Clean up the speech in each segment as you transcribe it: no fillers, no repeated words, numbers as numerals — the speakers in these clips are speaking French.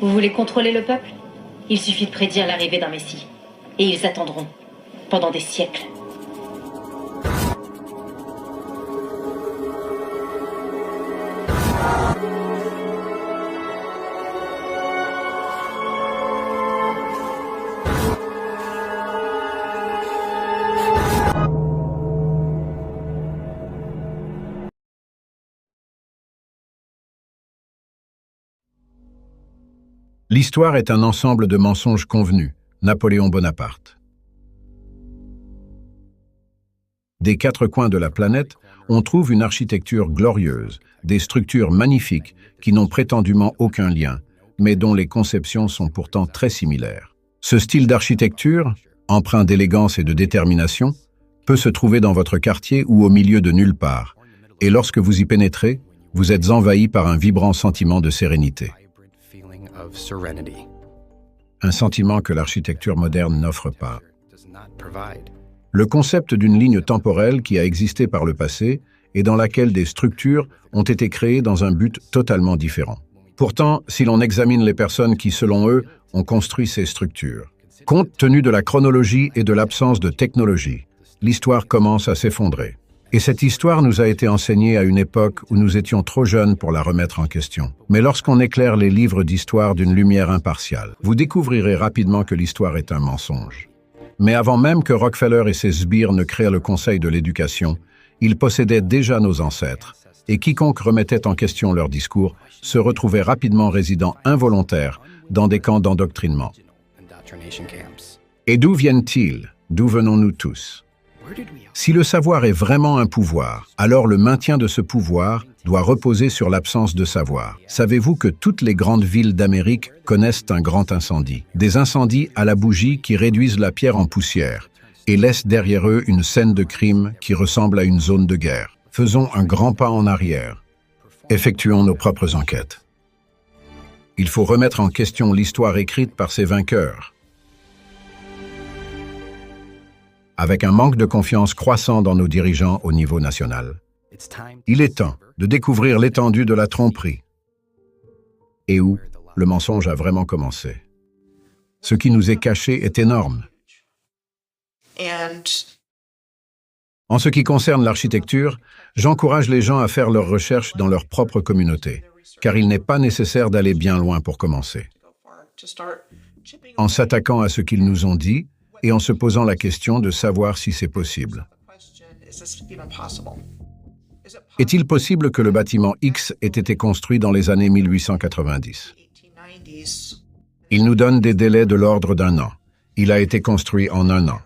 Vous voulez contrôler le peuple? Il suffit de prédire l'arrivée d'un messie. Et ils attendront. Pendant des siècles. L'histoire est un ensemble de mensonges convenus. Napoléon Bonaparte. Des quatre coins de la planète, on trouve une architecture glorieuse, des structures magnifiques qui n'ont prétendument aucun lien, mais dont les conceptions sont pourtant très similaires. Ce style d'architecture, empreint d'élégance et de détermination, peut se trouver dans votre quartier ou au milieu de nulle part, et lorsque vous y pénétrez, vous êtes envahi par un vibrant sentiment de sérénité. Un sentiment que l'architecture moderne n'offre pas. Le concept d'une ligne temporelle qui a existé par le passé et dans laquelle des structures ont été créées dans un but totalement différent. Pourtant, si l'on examine les personnes qui, selon eux, ont construit ces structures, compte tenu de la chronologie et de l'absence de technologie, l'histoire commence à s'effondrer. Et cette histoire nous a été enseignée à une époque où nous étions trop jeunes pour la remettre en question. Mais lorsqu'on éclaire les livres d'histoire d'une lumière impartiale, vous découvrirez rapidement que l'histoire est un mensonge. Mais avant même que Rockefeller et ses sbires ne créent le Conseil de l'éducation, ils possédaient déjà nos ancêtres, et quiconque remettait en question leur discours se retrouvait rapidement résident involontaire dans des camps d'endoctrinement. Et d'où viennent-ils? D'où venons-nous tous? Si le savoir est vraiment un pouvoir, alors le maintien de ce pouvoir doit reposer sur l'absence de savoir. Savez-vous que toutes les grandes villes d'Amérique connaissent un grand incendie? Des incendies à la bougie qui réduisent la pierre en poussière et laissent derrière eux une scène de crime qui ressemble à une zone de guerre. Faisons un grand pas en arrière. Effectuons nos propres enquêtes. Il faut remettre en question l'histoire écrite par ses vainqueurs. Avec un manque de confiance croissant dans nos dirigeants au niveau national, il est temps de découvrir l'étendue de la tromperie et où le mensonge a vraiment commencé. Ce qui nous est caché est énorme. En ce qui concerne l'architecture, j'encourage les gens à faire leurs recherches dans leur propre communauté, car il n'est pas nécessaire d'aller bien loin pour commencer. En s'attaquant à ce qu'ils nous ont dit, et en se posant la question de savoir si c'est possible. Est-il possible que le bâtiment X ait été construit dans les années 1890? Il nous donne des délais de l'ordre d'un an. Il a été construit en un an.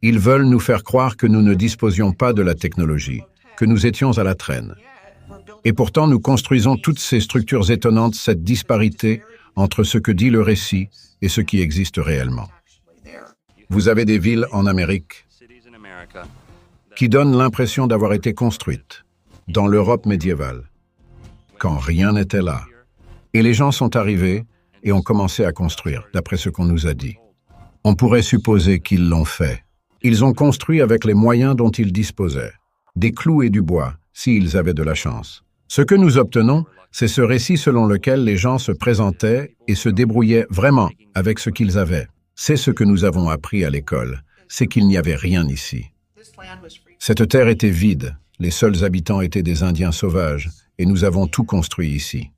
Ils veulent nous faire croire que nous ne disposions pas de la technologie, que nous étions à la traîne. Et pourtant, nous construisons toutes ces structures étonnantes, cette disparité entre ce que dit le récit et ce qui existe réellement. Vous avez des villes en Amérique qui donnent l'impression d'avoir été construites dans l'Europe médiévale, quand rien n'était là. Et les gens sont arrivés et ont commencé à construire, d'après ce qu'on nous a dit. On pourrait supposer qu'ils l'ont fait. Ils ont construit avec les moyens dont ils disposaient, des clous et du bois, s'ils avaient de la chance. Ce que nous obtenons, c'est ce récit selon lequel les gens se présentaient et se débrouillaient vraiment avec ce qu'ils avaient. C'est ce que nous avons appris à l'école, c'est qu'il n'y avait rien ici. Cette terre était vide, les seuls habitants étaient des Indiens sauvages, et nous avons tout construit ici.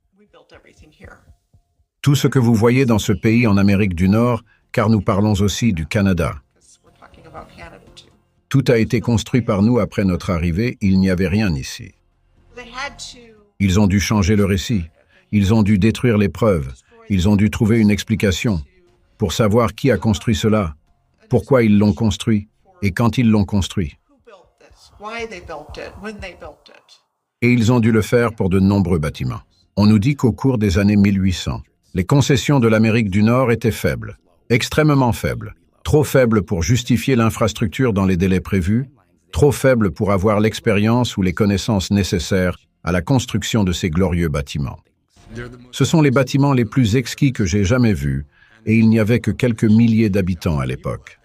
Tout ce que vous voyez dans ce pays en Amérique du Nord, car nous parlons aussi du Canada. Tout a été construit par nous après notre arrivée, il n'y avait rien ici. Ils ont dû changer le récit, ils ont dû détruire les preuves, ils ont dû trouver une explication. Pour savoir qui a construit cela, pourquoi ils l'ont construit et quand ils l'ont construit. Et ils ont dû le faire pour de nombreux bâtiments. On nous dit qu'au cours des années 1800, les concessions de l'Amérique du Nord étaient faibles, extrêmement faibles, trop faibles pour justifier l'infrastructure dans les délais prévus, trop faibles pour avoir l'expérience ou les connaissances nécessaires à la construction de ces glorieux bâtiments. Ce sont les bâtiments les plus exquis que j'ai jamais vus, et il n'y avait que quelques milliers d'habitants à l'époque.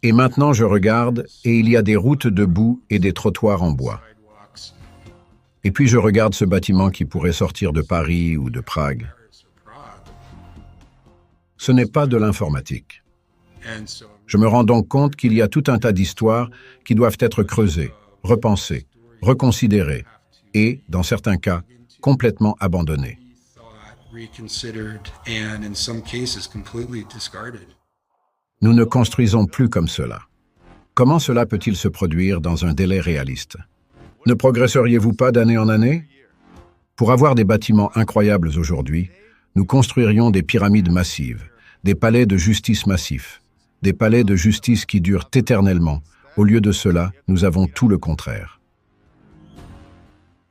Et maintenant je regarde, et il y a des routes de boue et des trottoirs en bois. Et puis je regarde ce bâtiment qui pourrait sortir de Paris ou de Prague. Ce n'est pas de l'informatique. Je me rends donc compte qu'il y a tout un tas d'histoires qui doivent être creusées, repensées, reconsidérées et, dans certains cas, complètement abandonnées. Nous ne construisons plus comme cela. Comment cela peut-il se produire dans un délai réaliste? Ne progresseriez-vous pas d'année en année? Pour avoir des bâtiments incroyables aujourd'hui, nous construirions des pyramides massives, des palais de justice massifs, des palais de justice qui durent éternellement. Au lieu de cela, nous avons tout le contraire.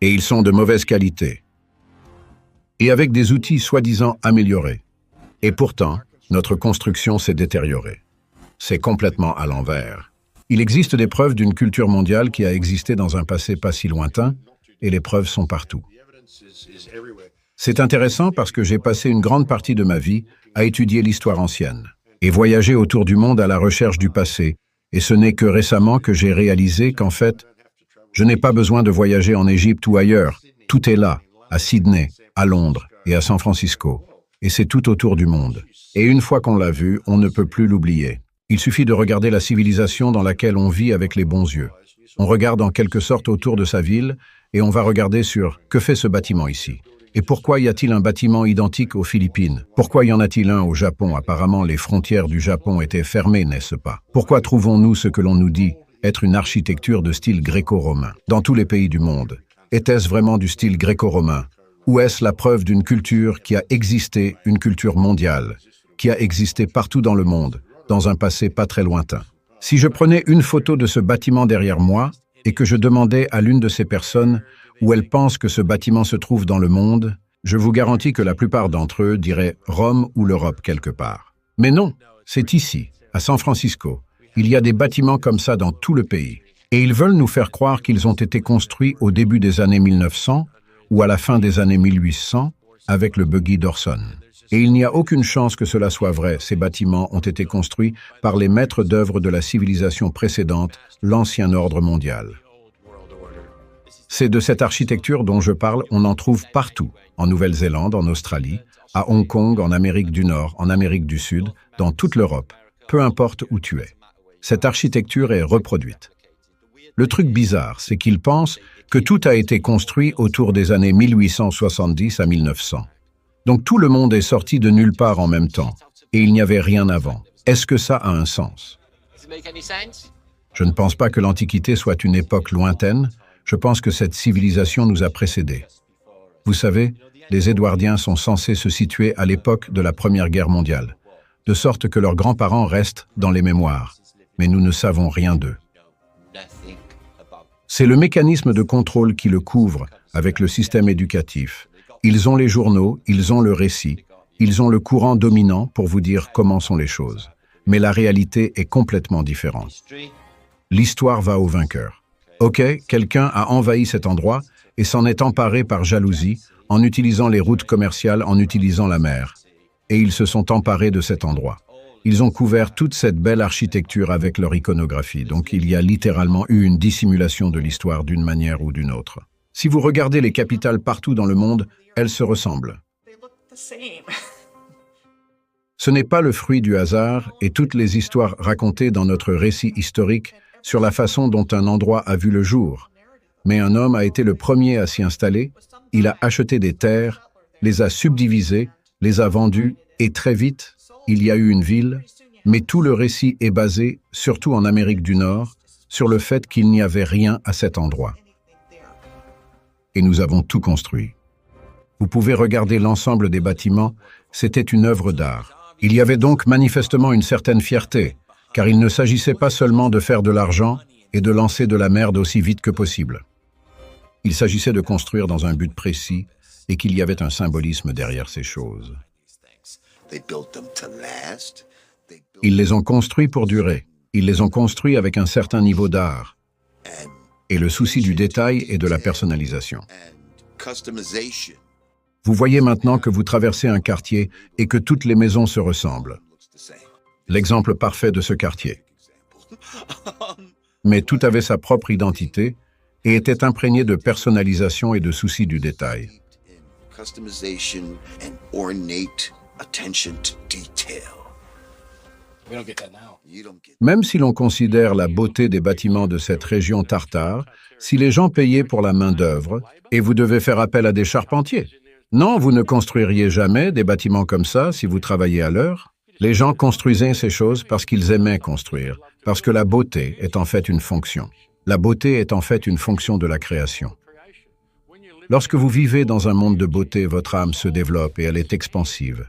Et ils sont de mauvaise qualité. Et avec des outils soi-disant améliorés. Et pourtant, notre construction s'est détériorée. C'est complètement à l'envers. Il existe des preuves d'une culture mondiale qui a existé dans un passé pas si lointain, et les preuves sont partout. C'est intéressant parce que j'ai passé une grande partie de ma vie à étudier l'histoire ancienne et voyager autour du monde à la recherche du passé, et ce n'est que récemment que j'ai réalisé qu'en fait, je n'ai pas besoin de voyager en Égypte ou ailleurs. Tout est là, à Sydney, à Londres et à San Francisco. Et c'est tout autour du monde. Et une fois qu'on l'a vu, on ne peut plus l'oublier. Il suffit de regarder la civilisation dans laquelle on vit avec les bons yeux. On regarde en quelque sorte autour de sa ville et on va regarder sur « Que fait ce bâtiment ici ?» Et pourquoi y a-t-il un bâtiment identique aux Philippines? Pourquoi y en a-t-il un au Japon? Apparemment, les frontières du Japon étaient fermées, n'est-ce pas? Pourquoi trouvons-nous ce que l'on nous dit être une architecture de style gréco-romain dans tous les pays du monde? Était-ce vraiment du style gréco-romain? Ou est-ce la preuve d'une culture qui a existé, une culture mondiale, qui a existé partout dans le monde, dans un passé pas très lointain? Si je prenais une photo de ce bâtiment derrière moi et que je demandais à l'une de ces personnes où elle pense que ce bâtiment se trouve dans le monde, je vous garantis que la plupart d'entre eux diraient Rome ou l'Europe quelque part. Mais non, c'est ici, à San Francisco. Il y a des bâtiments comme ça dans tout le pays. Et ils veulent nous faire croire qu'ils ont été construits au début des années 1900 ou à la fin des années 1800 avec le buggy d'Orson. Et il n'y a aucune chance que cela soit vrai. Ces bâtiments ont été construits par les maîtres d'œuvre de la civilisation précédente, l'ancien ordre mondial. C'est de cette architecture dont je parle, on en trouve partout, en Nouvelle-Zélande, en Australie, à Hong Kong, en Amérique du Nord, en Amérique du Sud, dans toute l'Europe, peu importe où tu es. Cette architecture est reproduite. Le truc bizarre, c'est qu'ils pensent que tout a été construit autour des années 1870 à 1900. Donc tout le monde est sorti de nulle part en même temps, et il n'y avait rien avant. Est-ce que ça a un sens? Je ne pense pas que l'Antiquité soit une époque lointaine. Je pense que cette civilisation nous a précédés. Vous savez, les Édouardiens sont censés se situer à l'époque de la Première Guerre mondiale, de sorte que leurs grands-parents restent dans les mémoires, mais nous ne savons rien d'eux. C'est le mécanisme de contrôle qui le couvre avec le système éducatif. Ils ont les journaux, ils ont le récit, ils ont le courant dominant pour vous dire comment sont les choses. Mais la réalité est complètement différente. L'histoire va au vainqueur. Ok, quelqu'un a envahi cet endroit et s'en est emparé par jalousie en utilisant les routes commerciales, en utilisant la mer. Et ils se sont emparés de cet endroit. Ils ont couvert toute cette belle architecture avec leur iconographie. Donc il y a littéralement eu une dissimulation de l'histoire d'une manière ou d'une autre. Si vous regardez les capitales partout dans le monde, elles se ressemblent. Ce n'est pas le fruit du hasard et toutes les histoires racontées dans notre récit historique sur la façon dont un endroit a vu le jour. Mais un homme a été le premier à s'y installer, il a acheté des terres, les a subdivisées, les a vendues, et très vite, il y a eu une ville, mais tout le récit est basé, surtout en Amérique du Nord, sur le fait qu'il n'y avait rien à cet endroit. Et nous avons tout construit. Vous pouvez regarder l'ensemble des bâtiments, c'était une œuvre d'art. Il y avait donc manifestement une certaine fierté, car il ne s'agissait pas seulement de faire de l'argent et de lancer de la merde aussi vite que possible. Il s'agissait de construire dans un but précis et qu'il y avait un symbolisme derrière ces choses. Ils les ont construits pour durer. Ils les ont construits avec un certain niveau d'art et le souci du détail et de la personnalisation. Vous voyez maintenant que vous traversez un quartier et que toutes les maisons se ressemblent. L'exemple parfait de ce quartier. Mais tout avait sa propre identité et était imprégné de personnalisation et de soucis du détail. Customization and ornate attention to detail. We don't get that now. You don't get. Même si l'on considère la beauté des bâtiments de cette région tartare, si les gens payaient pour la main-d'œuvre, et vous devez faire appel à des charpentiers. Non, vous ne construiriez jamais des bâtiments comme ça si vous travailliez à l'heure. Les gens construisaient ces choses parce qu'ils aimaient construire, parce que la beauté est en fait une fonction. La beauté est en fait une fonction de la création. Lorsque vous vivez dans un monde de beauté, votre âme se développe et elle est expansive.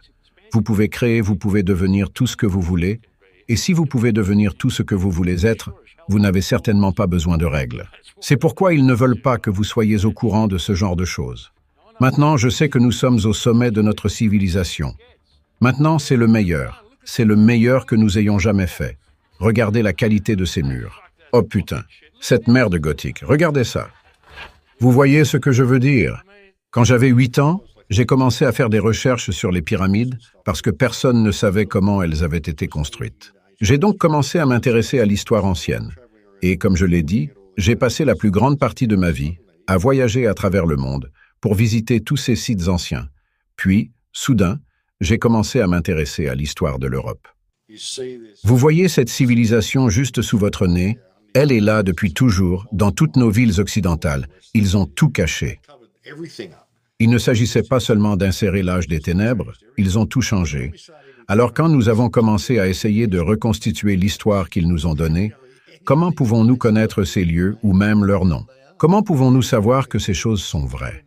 Vous pouvez créer, vous pouvez devenir tout ce que vous voulez, et si vous pouvez devenir tout ce que vous voulez être, vous n'avez certainement pas besoin de règles. C'est pourquoi ils ne veulent pas que vous soyez au courant de ce genre de choses. Maintenant, je sais que nous sommes au sommet de notre civilisation. Maintenant, c'est le meilleur. C'est le meilleur que nous ayons jamais fait. Regardez la qualité de ces murs. Oh putain, cette merde gothique, regardez ça. Vous voyez ce que je veux dire? Quand j'avais 8 ans, j'ai commencé à faire des recherches sur les pyramides parce que personne ne savait comment elles avaient été construites. J'ai donc commencé à m'intéresser à l'histoire ancienne. Et comme je l'ai dit, j'ai passé la plus grande partie de ma vie à voyager à travers le monde pour visiter tous ces sites anciens. Puis, soudain, j'ai commencé à m'intéresser à l'histoire de l'Europe. Vous voyez cette civilisation juste sous votre nez? Elle est là depuis toujours, dans toutes nos villes occidentales. Ils ont tout caché. Il ne s'agissait pas seulement d'insérer l'âge des ténèbres, ils ont tout changé. Alors quand nous avons commencé à essayer de reconstituer l'histoire qu'ils nous ont donnée, comment pouvons-nous connaître ces lieux ou même leurs noms? Comment pouvons-nous savoir que ces choses sont vraies?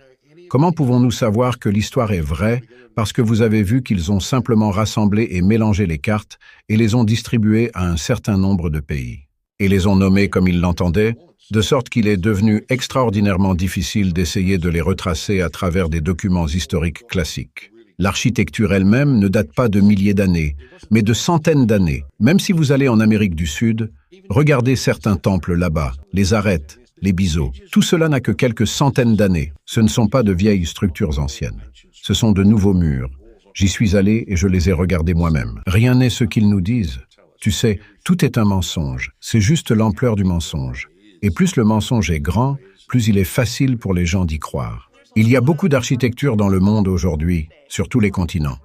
Comment pouvons-nous savoir que l'histoire est vraie parce que vous avez vu qu'ils ont simplement rassemblé et mélangé les cartes et les ont distribuées à un certain nombre de pays? Et les ont nommés comme ils l'entendaient, de sorte qu'il est devenu extraordinairement difficile d'essayer de les retracer à travers des documents historiques classiques. L'architecture elle-même ne date pas de milliers d'années, mais de centaines d'années. Même si vous allez en Amérique du Sud, regardez certains temples là-bas, les arêtes, les biseaux. Tout cela n'a que quelques centaines d'années. Ce ne sont pas de vieilles structures anciennes. Ce sont de nouveaux murs. J'y suis allé et je les ai regardés moi-même. Rien n'est ce qu'ils nous disent. Tu sais, tout est un mensonge. C'est juste l'ampleur du mensonge. Et plus le mensonge est grand, plus il est facile pour les gens d'y croire. Il y a beaucoup d'architecture dans le monde aujourd'hui, sur tous les continents.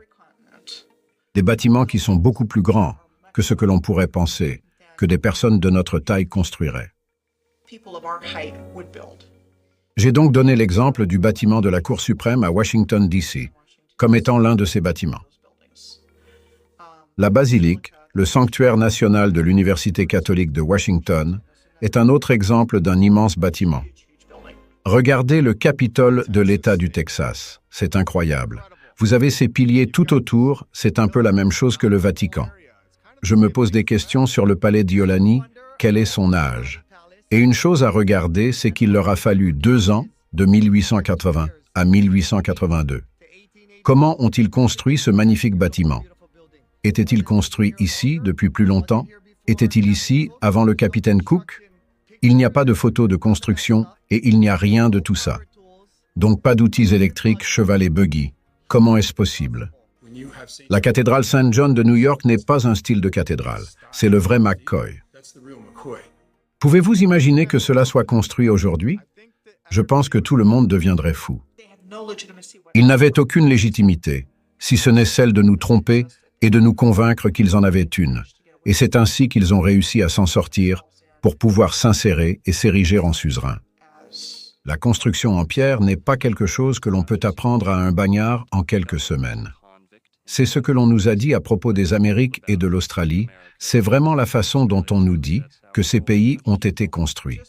Des bâtiments qui sont beaucoup plus grands que ce que l'on pourrait penser, que des personnes de notre taille construiraient. J'ai donc donné l'exemple du bâtiment de la Cour suprême à Washington, D.C., comme étant l'un de ces bâtiments. La basilique, le sanctuaire national de l'Université catholique de Washington, est un autre exemple d'un immense bâtiment. Regardez le Capitole de l'État du Texas. C'est incroyable. Vous avez ces piliers tout autour, c'est un peu la même chose que le Vatican. Je me pose des questions sur le palais d'Iolani, quel est son âge? Et une chose à regarder, c'est qu'il leur a fallu 2 ans, de 1880 à 1882. Comment ont-ils construit ce magnifique bâtiment? Était-il construit ici depuis plus longtemps? Était-il ici avant le capitaine Cook? Il n'y a pas de photos de construction et il n'y a rien de tout ça. Donc pas d'outils électriques, cheval et buggy. Comment est-ce possible? La cathédrale Saint John de New York n'est pas un style de cathédrale. C'est le vrai McCoy. Pouvez-vous imaginer que cela soit construit aujourd'hui? Je pense que tout le monde deviendrait fou. Ils n'avaient aucune légitimité, si ce n'est celle de nous tromper et de nous convaincre qu'ils en avaient une. Et c'est ainsi qu'ils ont réussi à s'en sortir pour pouvoir s'insérer et s'ériger en suzerain. La construction en pierre n'est pas quelque chose que l'on peut apprendre à un bagnard en quelques semaines. C'est ce que l'on nous a dit à propos des Amériques et de l'Australie, c'est vraiment la façon dont on nous dit que ces pays ont été construits.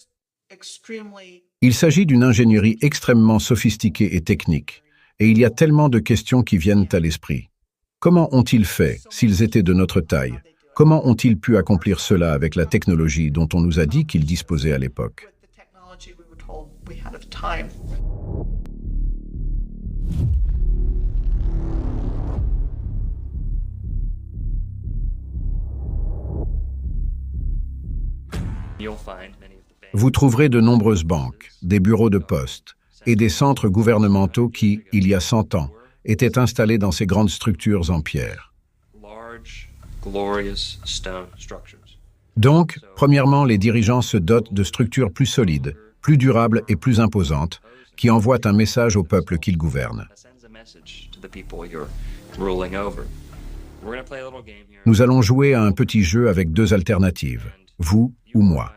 Il s'agit d'une ingénierie extrêmement sophistiquée et technique, et il y a tellement de questions qui viennent à l'esprit. Comment ont-ils fait s'ils étaient de notre taille? Comment ont-ils pu accomplir cela avec la technologie dont on nous a dit qu'ils disposaient à l'époque? Vous trouverez de nombreuses banques, des bureaux de poste et des centres gouvernementaux qui, il y a 100 ans, étaient installés dans ces grandes structures en pierre. Donc, premièrement, les dirigeants se dotent de structures plus solides plus durable et plus imposante, qui envoie un message au peuple qu'il gouverne. Nous allons jouer à un petit jeu avec deux alternatives, vous ou moi.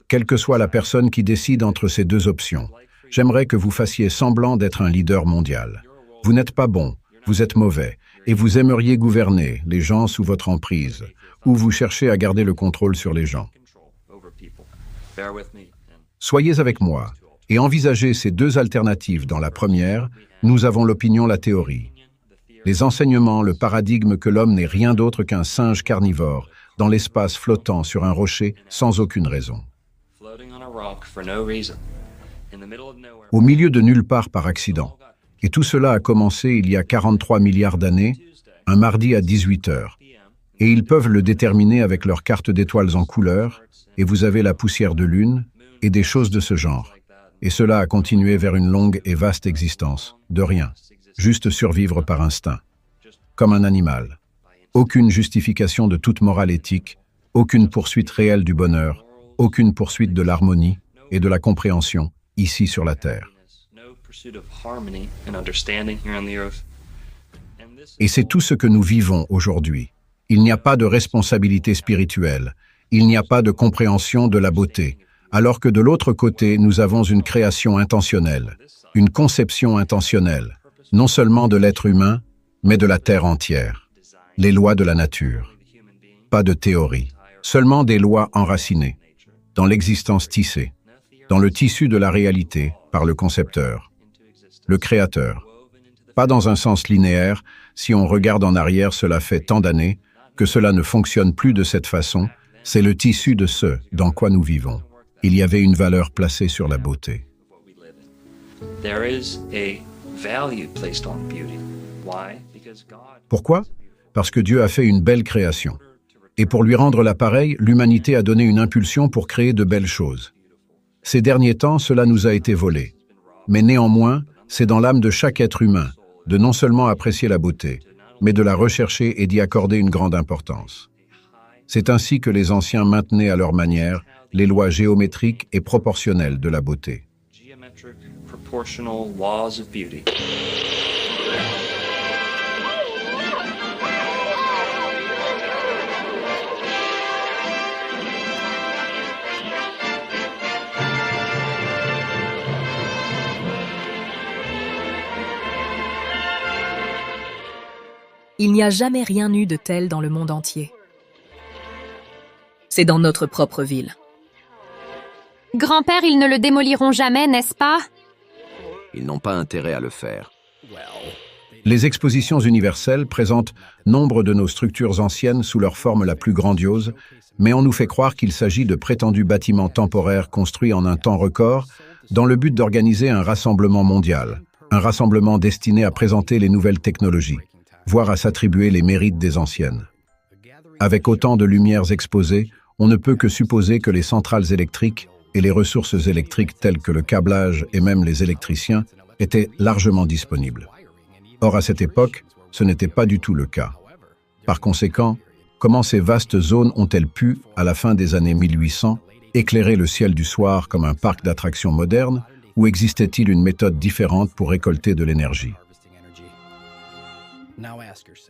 Quelle que soit la personne qui décide entre ces deux options, j'aimerais que vous fassiez semblant d'être un leader mondial. Vous n'êtes pas bon, vous êtes mauvais, et vous aimeriez gouverner les gens sous votre emprise, ou vous cherchez à garder le contrôle sur les gens. Soyez avec moi et envisagez ces deux alternatives. Dans la première, nous avons l'opinion, la théorie. Les enseignements, le paradigme que l'homme n'est rien d'autre qu'un singe carnivore, dans l'espace flottant sur un rocher sans aucune raison. Au milieu de nulle part par accident. Et tout cela a commencé il y a 43 milliards d'années, un mardi à 18 heures. Et ils peuvent le déterminer avec leur carte d'étoiles en couleur, et vous avez la poussière de lune, et des choses de ce genre. Et cela a continué vers une longue et vaste existence, de rien, juste survivre par instinct, comme un animal. Aucune justification de toute morale éthique, aucune poursuite réelle du bonheur, aucune poursuite de l'harmonie et de la compréhension, ici sur la Terre. Et c'est tout ce que nous vivons aujourd'hui. Il n'y a pas de responsabilité spirituelle, il n'y a pas de compréhension de la beauté, alors que de l'autre côté, nous avons une création intentionnelle, une conception intentionnelle, non seulement de l'être humain, mais de la Terre entière. Les lois de la nature. Pas de théorie, seulement des lois enracinées, dans l'existence tissée, dans le tissu de la réalité, par le concepteur, le créateur. Pas dans un sens linéaire, si on regarde en arrière, cela fait tant d'années que cela ne fonctionne plus de cette façon, c'est le tissu de ce dans quoi nous vivons. Il y avait une valeur placée sur la beauté. Pourquoi? Parce que Dieu a fait une belle création. Et pour lui rendre l'appareil, l'humanité a donné une impulsion pour créer de belles choses. Ces derniers temps, cela nous a été volé. Mais néanmoins, c'est dans l'âme de chaque être humain de non seulement apprécier la beauté, mais de la rechercher et d'y accorder une grande importance. C'est ainsi que les anciens maintenaient à leur manière les lois géométriques et proportionnelles de la beauté. Il n'y a jamais rien eu de tel dans le monde entier. C'est dans notre propre ville. Grand-père, ils ne le démoliront jamais, n'est-ce pas? Ils n'ont pas intérêt à le faire. Les expositions universelles présentent nombre de nos structures anciennes sous leur forme la plus grandiose, mais on nous fait croire qu'il s'agit de prétendus bâtiments temporaires construits en un temps record dans le but d'organiser un rassemblement mondial, un rassemblement destiné à présenter les nouvelles technologies, voire à s'attribuer les mérites des anciennes. Avec autant de lumières exposées, on ne peut que supposer que les centrales électriques et les ressources électriques telles que le câblage et même les électriciens étaient largement disponibles. Or, à cette époque, ce n'était pas du tout le cas. Par conséquent, comment ces vastes zones ont-elles pu, à la fin des années 1800, éclairer le ciel du soir comme un parc d'attractions moderne, ou existait-il une méthode différente pour récolter de l'énergie?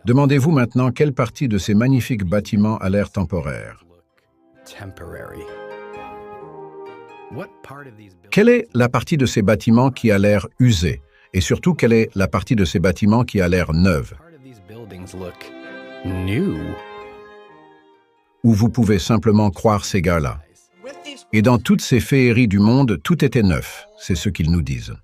Demandez-vous maintenant quelle partie de ces magnifiques bâtiments a l'air temporaire. Quelle est la partie de ces bâtiments qui a l'air usée? Et surtout, quelle est la partie de ces bâtiments qui a l'air neuve? Où vous pouvez simplement croire ces gars-là. Et dans toutes ces féeries du monde, tout était neuf, c'est ce qu'ils nous disent.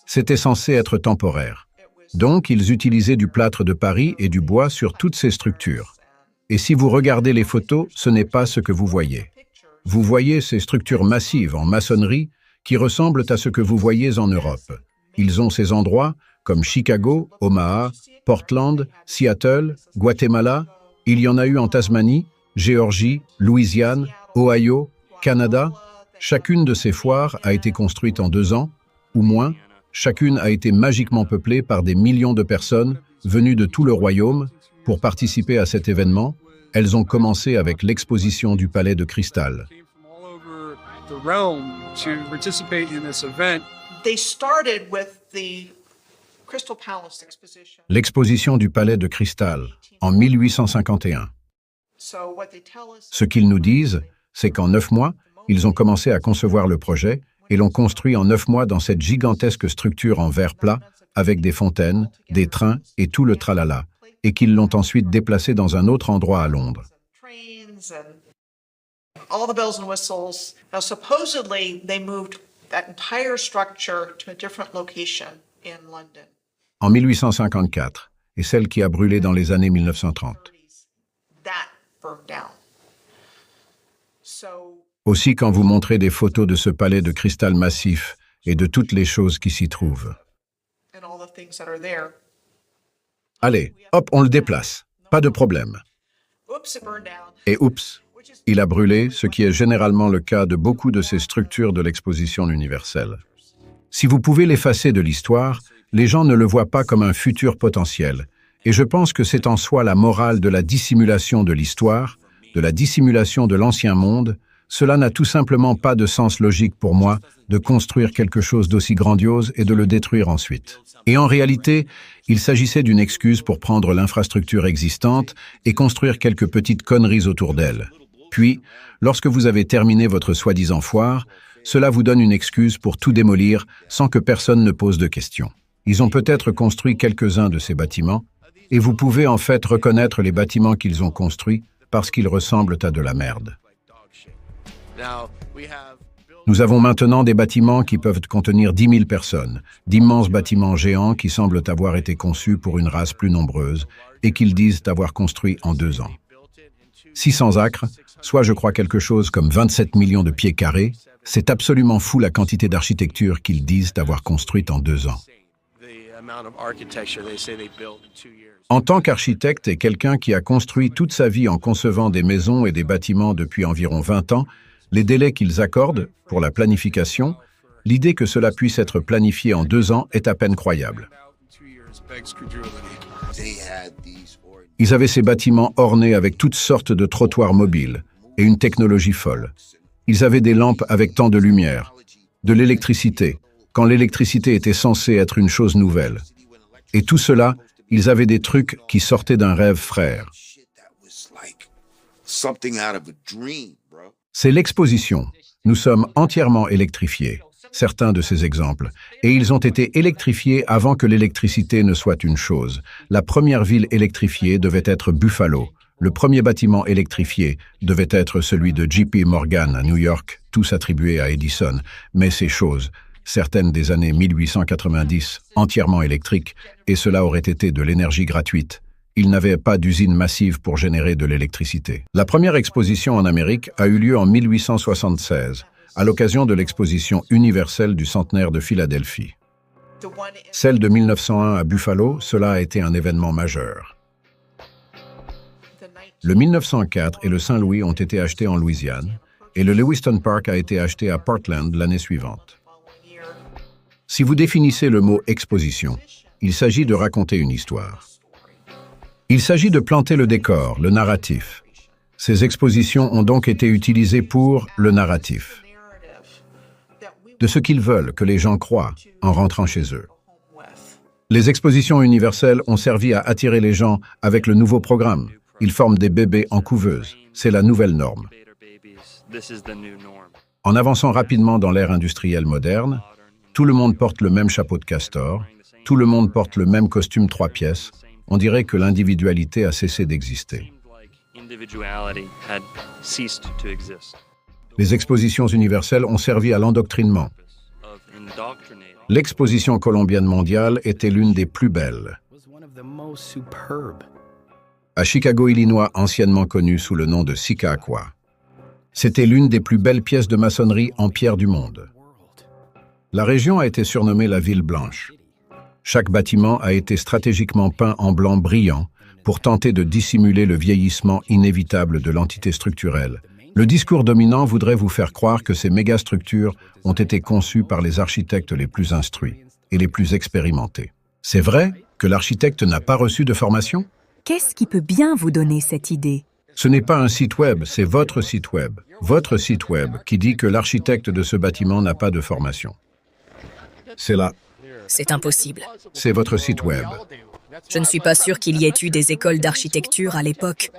C'était censé être temporaire. Donc, ils utilisaient du plâtre de Paris et du bois sur toutes ces structures. Et si vous regardez les photos, ce n'est pas ce que vous voyez. Vous voyez ces structures massives en maçonnerie qui ressemblent à ce que vous voyez en Europe. Ils ont ces endroits comme Chicago, Omaha, Portland, Seattle, Guatemala. Il y en a eu en Tasmanie, Géorgie, Louisiane, Ohio, Canada. Chacune de ces foires a été construite en 2 ans, ou moins. Chacune a été magiquement peuplée par des millions de personnes venues de tout le royaume pour participer à cet événement. Elles ont commencé avec l'exposition du Palais de Cristal. the realm to participate in this event. They started with the Crystal Palace exposition. L'exposition du Palais de Cristal, en 1851. So what they tell us. Ce qu'ils nous disent, c'est qu'en 9 mois, ils ont commencé à concevoir le projet et l'ont construit en 9 mois dans cette gigantesque structure en verre plat, avec des fontaines, des trains et tout le tralala, et qu'ils l'ont ensuite déplacé dans un autre endroit à Londres. All the bells and whistles. Now, supposedly, they moved that entire structure to a different location in London. En 1854, et celle qui a brûlé dans les années 1930. That burned down. So, Aussi quand vous montrez des photos de ce palais de cristal massif et de toutes les choses qui s'y trouvent. and all the things that are there. Allez, hop, on le déplace. Pas de problème. Oops, it burned down. Et oups, il a brûlé, ce qui est généralement le cas de beaucoup de ces structures de l'exposition universelle. Si vous pouvez l'effacer de l'histoire, les gens ne le voient pas comme un futur potentiel. Et je pense que c'est en soi la morale de la dissimulation de l'histoire, de la dissimulation de l'ancien monde. Cela n'a tout simplement pas de sens logique pour moi de construire quelque chose d'aussi grandiose et de le détruire ensuite. Et en réalité, il s'agissait d'une excuse pour prendre l'infrastructure existante et construire quelques petites conneries autour d'elle. Puis, lorsque vous avez terminé votre soi-disant foire, cela vous donne une excuse pour tout démolir sans que personne ne pose de questions. Ils ont peut-être construit quelques-uns de ces bâtiments, et vous pouvez en fait reconnaître les bâtiments qu'ils ont construits parce qu'ils ressemblent à de la merde. Nous avons maintenant des bâtiments qui peuvent contenir 10 000 personnes, d'immenses bâtiments géants qui semblent avoir été conçus pour une race plus nombreuse et qu'ils disent avoir construits en 2 ans. 600 acres, soit je crois quelque chose comme 27 millions de pieds carrés, c'est absolument fou la quantité d'architecture qu'ils disent avoir construite en 2 ans. En tant qu'architecte et quelqu'un qui a construit toute sa vie en concevant des maisons et des bâtiments depuis environ 20 ans, les délais qu'ils accordent pour la planification, l'idée que cela puisse être planifié en 2 ans est à peine croyable. Ils avaient ces bâtiments ornés avec toutes sortes de trottoirs mobiles et une technologie folle. Ils avaient des lampes avec tant de lumière, de l'électricité, quand l'électricité était censée être une chose nouvelle. Et tout cela, ils avaient des trucs qui sortaient d'un rêve frère. C'est l'exposition. Nous sommes entièrement électrifiés, certains de ces exemples, et ils ont été électrifiés avant que l'électricité ne soit une chose. La première ville électrifiée devait être Buffalo. Le premier bâtiment électrifié devait être celui de J.P. Morgan à New York, tous attribués à Edison. Mais ces choses, certaines des années 1890, entièrement électriques, et cela aurait été de l'énergie gratuite. Ils n'avaient pas d'usine massive pour générer de l'électricité. La première exposition en Amérique a eu lieu en 1876, à l'occasion de l'exposition universelle du centenaire de Philadelphie. Celle de 1901 à Buffalo, cela a été un événement majeur. Le 1904 et le Saint-Louis ont été achetés en Louisiane, et le Lewiston Park a été acheté à Portland l'année suivante. Si vous définissez le mot « exposition », il s'agit de raconter une histoire. Il s'agit de planter le décor, le narratif. Ces expositions ont donc été utilisées pour le narratif, de ce qu'ils veulent que les gens croient en rentrant chez eux. Les expositions universelles ont servi à attirer les gens avec le nouveau programme. Ils forment des bébés en couveuse. C'est la nouvelle norme. En avançant rapidement dans l'ère industrielle moderne, tout le monde porte le même chapeau de castor, tout le monde porte le même costume 3 pièces. On dirait que l'individualité a cessé d'exister. Les expositions universelles ont servi à l'endoctrinement. L'exposition colombienne mondiale était l'une des plus belles. À Chicago, Illinois, anciennement connu sous le nom de Sicacqua. C'était l'une des plus belles pièces de maçonnerie en pierre du monde. La région a été surnommée la Ville Blanche. Chaque bâtiment a été stratégiquement peint en blanc brillant pour tenter de dissimuler le vieillissement inévitable de l'entité structurelle. Le discours dominant voudrait vous faire croire que ces mégastructures ont été conçues par les architectes les plus instruits et les plus expérimentés. C'est vrai que l'architecte n'a pas reçu de formation? Qu'est-ce qui peut bien vous donner cette idée? Ce n'est pas un site web, c'est votre site web. Votre site web qui dit que l'architecte de ce bâtiment n'a pas de formation. C'est là. C'est impossible. C'est votre site web. Je ne suis pas sûr qu'il y ait eu des écoles d'architecture à l'époque.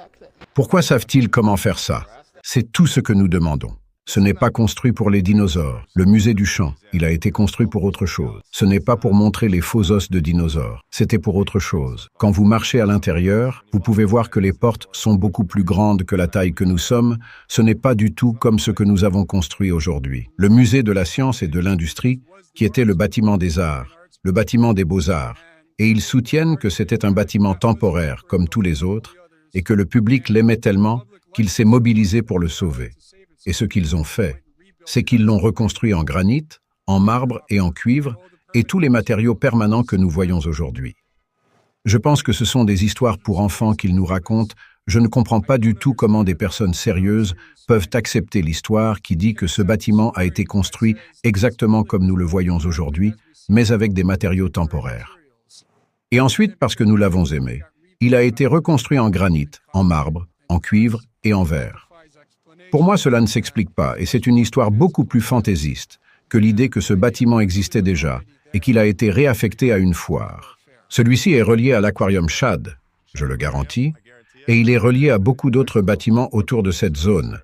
Pourquoi savent-ils comment faire ça? C'est tout ce que nous demandons. Ce n'est pas construit pour les dinosaures. Le musée du Champ, il a été construit pour autre chose. Ce n'est pas pour montrer les faux os de dinosaures. C'était pour autre chose. Quand vous marchez à l'intérieur, vous pouvez voir que les portes sont beaucoup plus grandes que la taille que nous sommes. Ce n'est pas du tout comme ce que nous avons construit aujourd'hui. Le musée de la science et de l'industrie, qui était le bâtiment des arts, le bâtiment des beaux-arts, et ils soutiennent que c'était un bâtiment temporaire comme tous les autres, et que le public l'aimait tellement qu'il s'est mobilisé pour le sauver. Et ce qu'ils ont fait, c'est qu'ils l'ont reconstruit en granit, en marbre et en cuivre, et tous les matériaux permanents que nous voyons aujourd'hui. Je pense que ce sont des histoires pour enfants qu'ils nous racontent. Je ne comprends pas du tout comment des personnes sérieuses peuvent accepter l'histoire qui dit que ce bâtiment a été construit exactement comme nous le voyons aujourd'hui, mais avec des matériaux temporaires. Et ensuite, parce que nous l'avons aimé, il a été reconstruit en granit, en marbre, en cuivre et en verre. Pour moi, cela ne s'explique pas, et c'est une histoire beaucoup plus fantaisiste que l'idée que ce bâtiment existait déjà et qu'il a été réaffecté à une foire. Celui-ci est relié à l'aquarium Shad, je le garantis, et il est relié à beaucoup d'autres bâtiments autour de cette zone.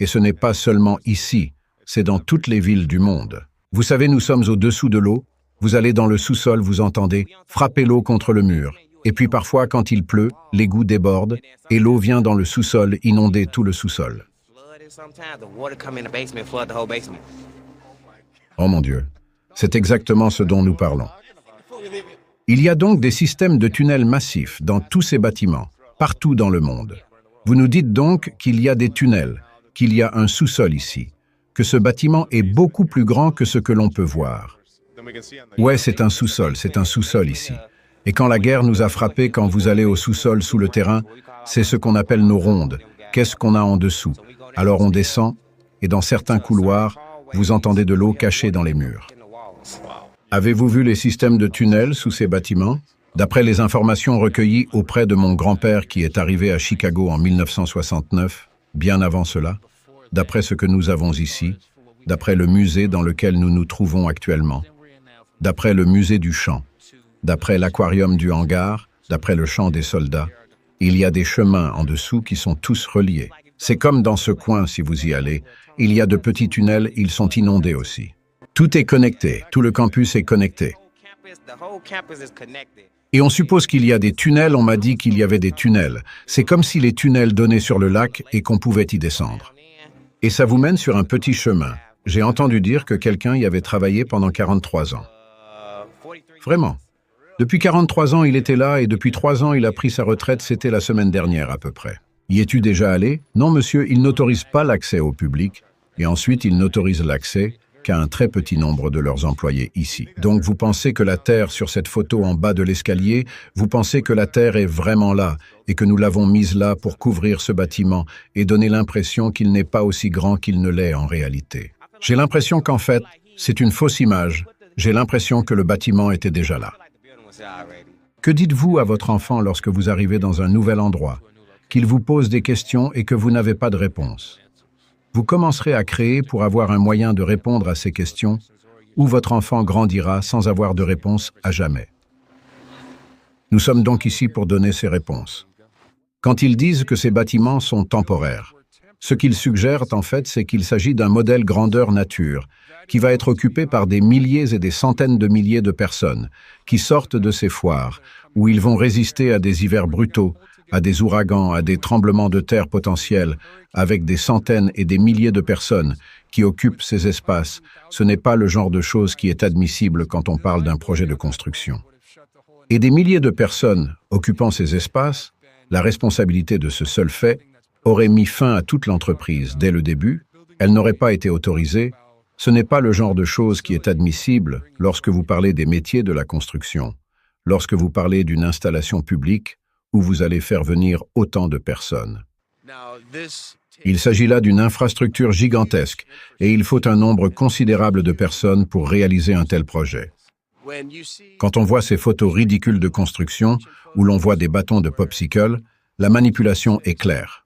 Et ce n'est pas seulement ici, c'est dans toutes les villes du monde. Vous savez, nous sommes au-dessous de l'eau, vous allez dans le sous-sol, vous entendez frapper l'eau contre le mur. Et puis parfois, quand il pleut, l'égout déborde et l'eau vient dans le sous-sol, inonder tout le sous-sol. Oh mon Dieu, c'est exactement ce dont nous parlons. Il y a donc des systèmes de tunnels massifs dans tous ces bâtiments, partout dans le monde. Vous nous dites donc qu'il y a des tunnels, qu'il y a un sous-sol ici, que ce bâtiment est beaucoup plus grand que ce que l'on peut voir. Ouais, c'est un sous-sol ici. Et quand la guerre nous a frappés, quand vous allez au sous-sol sous le terrain, c'est ce qu'on appelle nos rondes. Qu'est-ce qu'on a en dessous? Alors on descend, et dans certains couloirs, vous entendez de l'eau cachée dans les murs. Avez-vous vu les systèmes de tunnels sous ces bâtiments? D'après les informations recueillies auprès de mon grand-père qui est arrivé à Chicago en 1969, bien avant cela, d'après ce que nous avons ici, d'après le musée dans lequel nous nous trouvons actuellement, d'après le musée du Champ, d'après l'aquarium du hangar, d'après le champ des soldats, il y a des chemins en dessous qui sont tous reliés. C'est comme dans ce coin, si vous y allez, il y a de petits tunnels, ils sont inondés aussi. Tout est connecté, tout le campus est connecté. Et on suppose qu'il y a des tunnels, on m'a dit qu'il y avait des tunnels. C'est comme si les tunnels donnaient sur le lac et qu'on pouvait y descendre. Et ça vous mène sur un petit chemin. J'ai entendu dire que quelqu'un y avait travaillé pendant 43 ans. Vraiment. Depuis 43 ans, il était là et depuis 3 ans, il a pris sa retraite, c'était la semaine dernière à peu près. Y es-tu déjà allé? Non, monsieur, il n'autorise pas l'accès au public et ensuite il n'autorise l'accès qu'à un très petit nombre de leurs employés ici. Donc vous pensez que la Terre sur cette photo en bas de l'escalier, vous pensez que la Terre est vraiment là et que nous l'avons mise là pour couvrir ce bâtiment et donner l'impression qu'il n'est pas aussi grand qu'il ne l'est en réalité. J'ai l'impression qu'en fait, c'est une fausse image. J'ai l'impression que le bâtiment était déjà là. Que dites-vous à votre enfant lorsque vous arrivez dans un nouvel endroit, qu'il vous pose des questions et que vous n'avez pas de réponse? Vous commencerez à créer pour avoir un moyen de répondre à ces questions, ou votre enfant grandira sans avoir de réponse à jamais. Nous sommes donc ici pour donner ces réponses. Quand ils disent que ces bâtiments sont temporaires, ce qu'ils suggèrent en fait, c'est qu'il s'agit d'un modèle grandeur nature, qui va être occupé par des milliers et des centaines de milliers de personnes qui sortent de ces foires, où ils vont résister à des hivers brutaux, à des ouragans, à des tremblements de terre potentiels, avec des centaines et des milliers de personnes qui occupent ces espaces. Ce n'est pas le genre de chose qui est admissible quand on parle d'un projet de construction. Et des milliers de personnes occupant ces espaces, la responsabilité de ce seul fait aurait mis fin à toute l'entreprise dès le début, elle n'aurait pas été autorisée. Ce n'est pas le genre de chose qui est admissible lorsque vous parlez des métiers de la construction, lorsque vous parlez d'une installation publique où vous allez faire venir autant de personnes. Il s'agit là d'une infrastructure gigantesque et il faut un nombre considérable de personnes pour réaliser un tel projet. Quand on voit ces photos ridicules de construction où l'on voit des bâtons de popsicle, la manipulation est claire.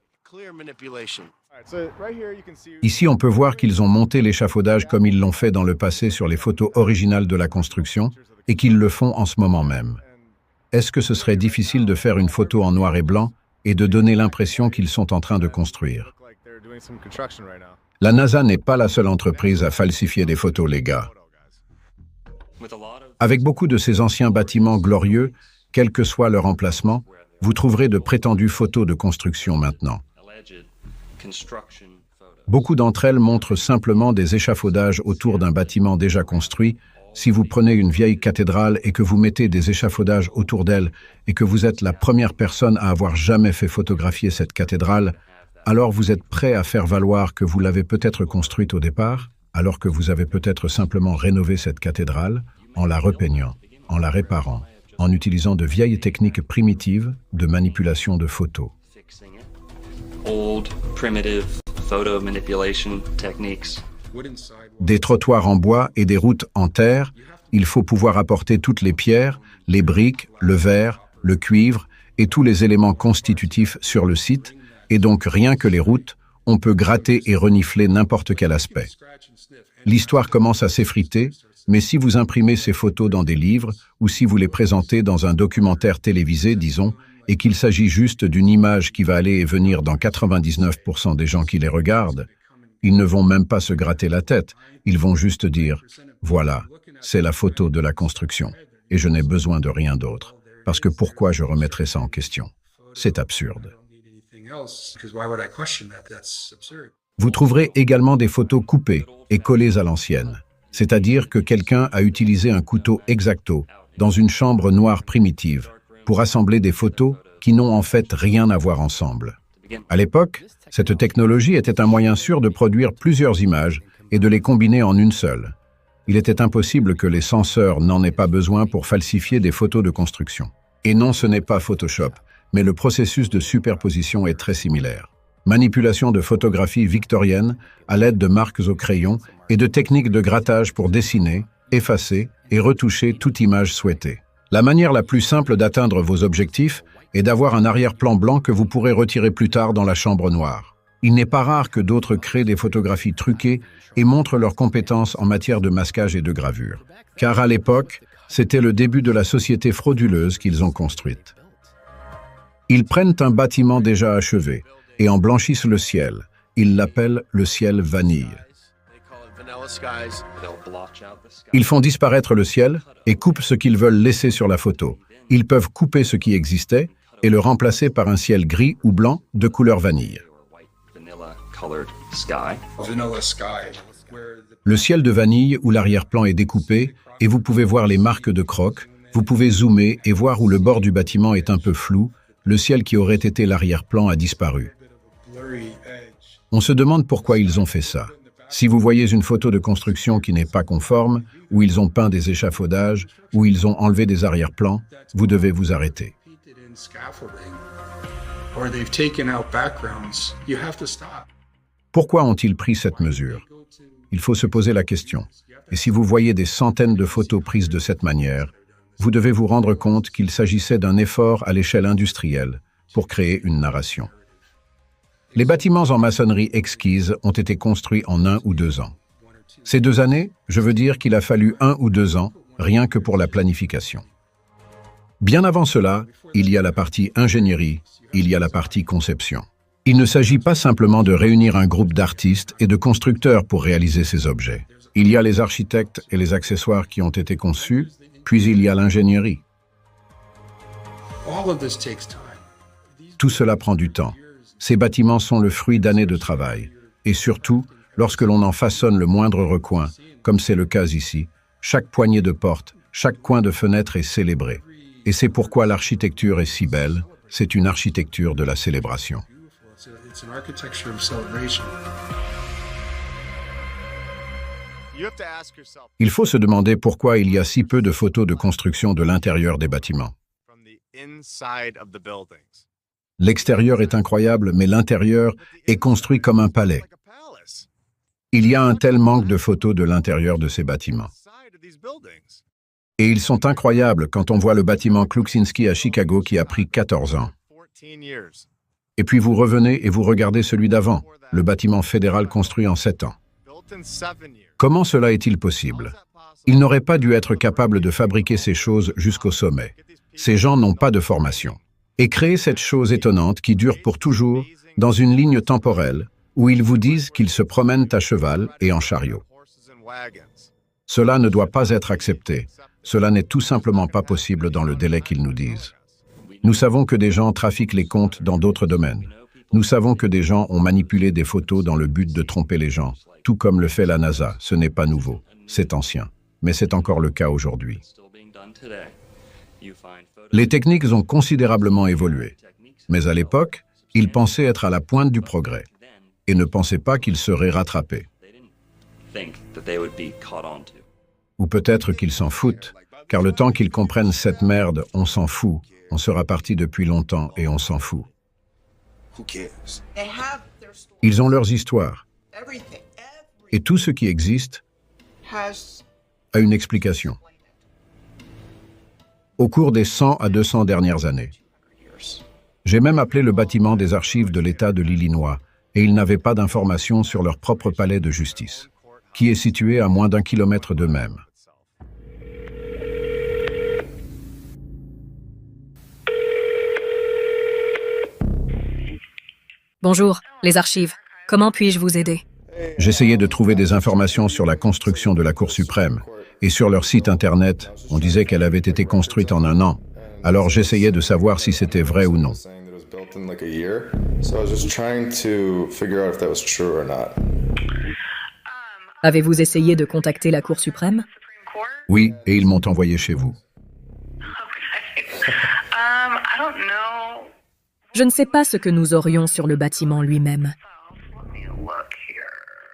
Ici, on peut voir qu'ils ont monté l'échafaudage comme ils l'ont fait dans le passé sur les photos originales de la construction et qu'ils le font en ce moment même. Est-ce que ce serait difficile de faire une photo en noir et blanc et de donner l'impression qu'ils sont en train de construire? La NASA n'est pas la seule entreprise à falsifier des photos, les gars. Avec beaucoup de ces anciens bâtiments glorieux, quel que soit leur emplacement, vous trouverez de prétendues photos de construction maintenant. Beaucoup d'entre elles montrent simplement des échafaudages autour d'un bâtiment déjà construit. Si vous prenez une vieille cathédrale et que vous mettez des échafaudages autour d'elle et que vous êtes la première personne à avoir jamais fait photographier cette cathédrale, alors vous êtes prêt à faire valoir que vous l'avez peut-être construite au départ, alors que vous avez peut-être simplement rénové cette cathédrale en la repeignant, en la réparant, en utilisant de vieilles techniques primitives de manipulation de photos. Des trottoirs en bois et des routes en terre, il faut pouvoir apporter toutes les pierres, les briques, le verre, le cuivre et tous les éléments constitutifs sur le site, et donc rien que les routes, on peut gratter et renifler n'importe quel aspect. L'histoire commence à s'effriter, mais si vous imprimez ces photos dans des livres ou si vous les présentez dans un documentaire télévisé, disons, et qu'il s'agit juste d'une image qui va aller et venir dans 99% des gens qui les regardent, ils ne vont même pas se gratter la tête, ils vont juste dire « Voilà, c'est la photo de la construction, et je n'ai besoin de rien d'autre, parce que pourquoi je remettrais ça en question? C'est absurde. » Vous trouverez également des photos coupées et collées à l'ancienne, c'est-à-dire que quelqu'un a utilisé un couteau X-Acto dans une chambre noire primitive pour assembler des photos qui n'ont en fait rien à voir ensemble. À l'époque, cette technologie était un moyen sûr de produire plusieurs images et de les combiner en une seule. Il était impossible que les censeurs n'en aient pas besoin pour falsifier des photos de construction. Et non, ce n'est pas Photoshop, mais le processus de superposition est très similaire. Manipulation de photographie victorienne à l'aide de marques au crayon et de techniques de grattage pour dessiner, effacer et retoucher toute image souhaitée. La manière la plus simple d'atteindre vos objectifs est d'avoir un arrière-plan blanc que vous pourrez retirer plus tard dans la chambre noire. Il n'est pas rare que d'autres créent des photographies truquées et montrent leurs compétences en matière de masquage et de gravure. Car à l'époque, c'était le début de la société frauduleuse qu'ils ont construite. Ils prennent un bâtiment déjà achevé et en blanchissent le ciel. Ils l'appellent le ciel vanille. Ils font disparaître le ciel et coupent ce qu'ils veulent laisser sur la photo. Ils peuvent couper ce qui existait et le remplacer par un ciel gris ou blanc de couleur vanille. Le ciel de vanille où l'arrière-plan est découpé et vous pouvez voir les marques de crocs, vous pouvez zoomer et voir où le bord du bâtiment est un peu flou, le ciel qui aurait été l'arrière-plan a disparu. On se demande pourquoi ils ont fait ça. Si vous voyez une photo de construction qui n'est pas conforme, où ils ont peint des échafaudages, où ils ont enlevé des arrière-plans, vous devez vous arrêter. Pourquoi ont-ils pris cette mesure? Il faut se poser la question. Et si vous voyez des centaines de photos prises de cette manière, vous devez vous rendre compte qu'il s'agissait d'un effort à l'échelle industrielle pour créer une narration. Les bâtiments en maçonnerie exquise ont été construits en 1 ou 2 ans. Ces 2 années, je veux dire qu'il a fallu 1 ou 2 ans, rien que pour la planification. Bien avant cela, il y a la partie ingénierie, il y a la partie conception. Il ne s'agit pas simplement de réunir un groupe d'artistes et de constructeurs pour réaliser ces objets. Il y a les architectes et les accessoires qui ont été conçus, puis il y a l'ingénierie. Tout cela prend du temps. Ces bâtiments sont le fruit d'années de travail. Et surtout, lorsque l'on en façonne le moindre recoin, comme c'est le cas ici, chaque poignée de porte, chaque coin de fenêtre est célébré. Et c'est pourquoi l'architecture est si belle, c'est une architecture de la célébration. Il faut se demander pourquoi il y a si peu de photos de construction de l'intérieur des bâtiments. L'extérieur est incroyable, mais l'intérieur est construit comme un palais. Il y a un tel manque de photos de l'intérieur de ces bâtiments. Et ils sont incroyables quand on voit le bâtiment Kluczynski à Chicago qui a pris 14 ans. Et puis vous revenez et vous regardez celui d'avant, le bâtiment fédéral construit en 7 ans. Comment cela est-il possible? Ils n'auraient pas dû être capables de fabriquer ces choses jusqu'au sommet. Ces gens n'ont pas de formation. Et créer cette chose étonnante qui dure pour toujours, dans une ligne temporelle, où ils vous disent qu'ils se promènent à cheval et en chariot. Cela ne doit pas être accepté. Cela n'est tout simplement pas possible dans le délai qu'ils nous disent. Nous savons que des gens trafiquent les comptes dans d'autres domaines. Nous savons que des gens ont manipulé des photos dans le but de tromper les gens, tout comme le fait la NASA. Ce n'est pas nouveau, c'est ancien, mais c'est encore le cas aujourd'hui. Les techniques ont considérablement évolué, mais à l'époque, ils pensaient être à la pointe du progrès et ne pensaient pas qu'ils seraient rattrapés. Ou peut-être qu'ils s'en foutent, car le temps qu'ils comprennent cette merde, on s'en fout. On sera parti depuis longtemps et on s'en fout. Ils ont leurs histoires. Et tout ce qui existe a une explication. Au cours des 100 à 200 dernières années. J'ai même appelé le bâtiment des archives de l'État de l'Illinois et ils n'avaient pas d'informations sur leur propre palais de justice, qui est situé à moins d'1 kilomètre d'eux-mêmes. Bonjour, les archives. Comment puis-je vous aider? J'essayais de trouver des informations sur la construction de la Cour suprême. Et sur leur site internet, on disait qu'elle avait été construite en 1 an. Alors j'essayais de savoir si c'était vrai ou non. Avez-vous essayé de contacter la Cour suprême? Oui, et ils m'ont envoyé chez vous. Je ne sais pas ce que nous aurions sur le bâtiment lui-même.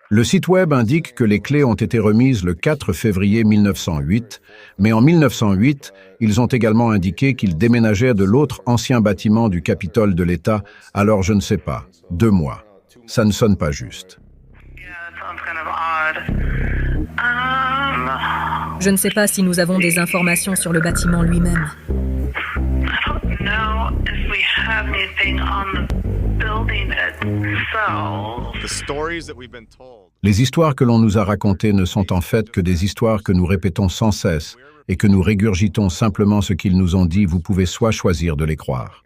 Le site web indique que les clés ont été remises le 4 février 1908, mais en 1908, ils ont également indiqué qu'ils déménageaient de l'autre ancien bâtiment du Capitole de l'État, alors je ne sais pas, 2 mois. Ça ne sonne pas juste. Je ne sais pas si nous avons des informations sur le bâtiment lui-même. Les histoires que l'on nous a racontées ne sont en fait que des histoires que nous répétons sans cesse et que nous régurgitons simplement ce qu'ils nous ont dit. Vous pouvez soit choisir de les croire,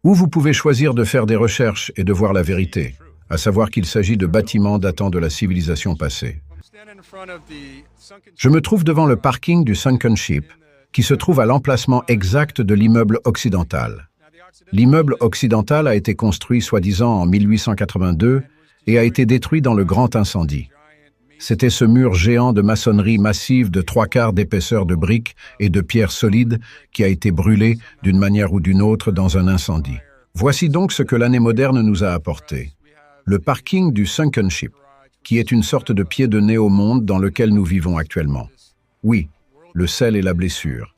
ou vous pouvez choisir de faire des recherches et de voir la vérité, à savoir qu'il s'agit de bâtiments datant de la civilisation passée. Je me trouve devant le parking du Sunken Ship, qui se trouve à l'emplacement exact de l'immeuble occidental. L'immeuble occidental a été construit soi-disant en 1882 et a été détruit dans le grand incendie. C'était ce mur géant de maçonnerie massive de 3/4 d'épaisseur de briques et de pierres solides qui a été brûlé d'une manière ou d'une autre dans un incendie. Voici donc ce que l'année moderne nous a apporté. Le parking du Sunken Ship, qui est une sorte de pied de nez au monde dans lequel nous vivons actuellement. Oui, le sel et la blessure.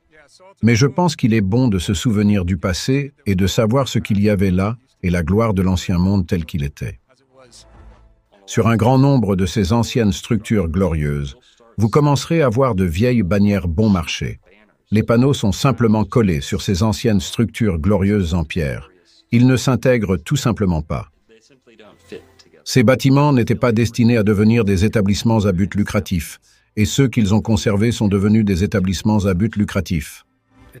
Mais je pense qu'il est bon de se souvenir du passé et de savoir ce qu'il y avait là et la gloire de l'ancien monde tel qu'il était. Sur un grand nombre de ces anciennes structures glorieuses, vous commencerez à voir de vieilles bannières bon marché. Les panneaux sont simplement collés sur ces anciennes structures glorieuses en pierre. Ils ne s'intègrent tout simplement pas. Ces bâtiments n'étaient pas destinés à devenir des établissements à but lucratif, et ceux qu'ils ont conservés sont devenus des établissements à but lucratif.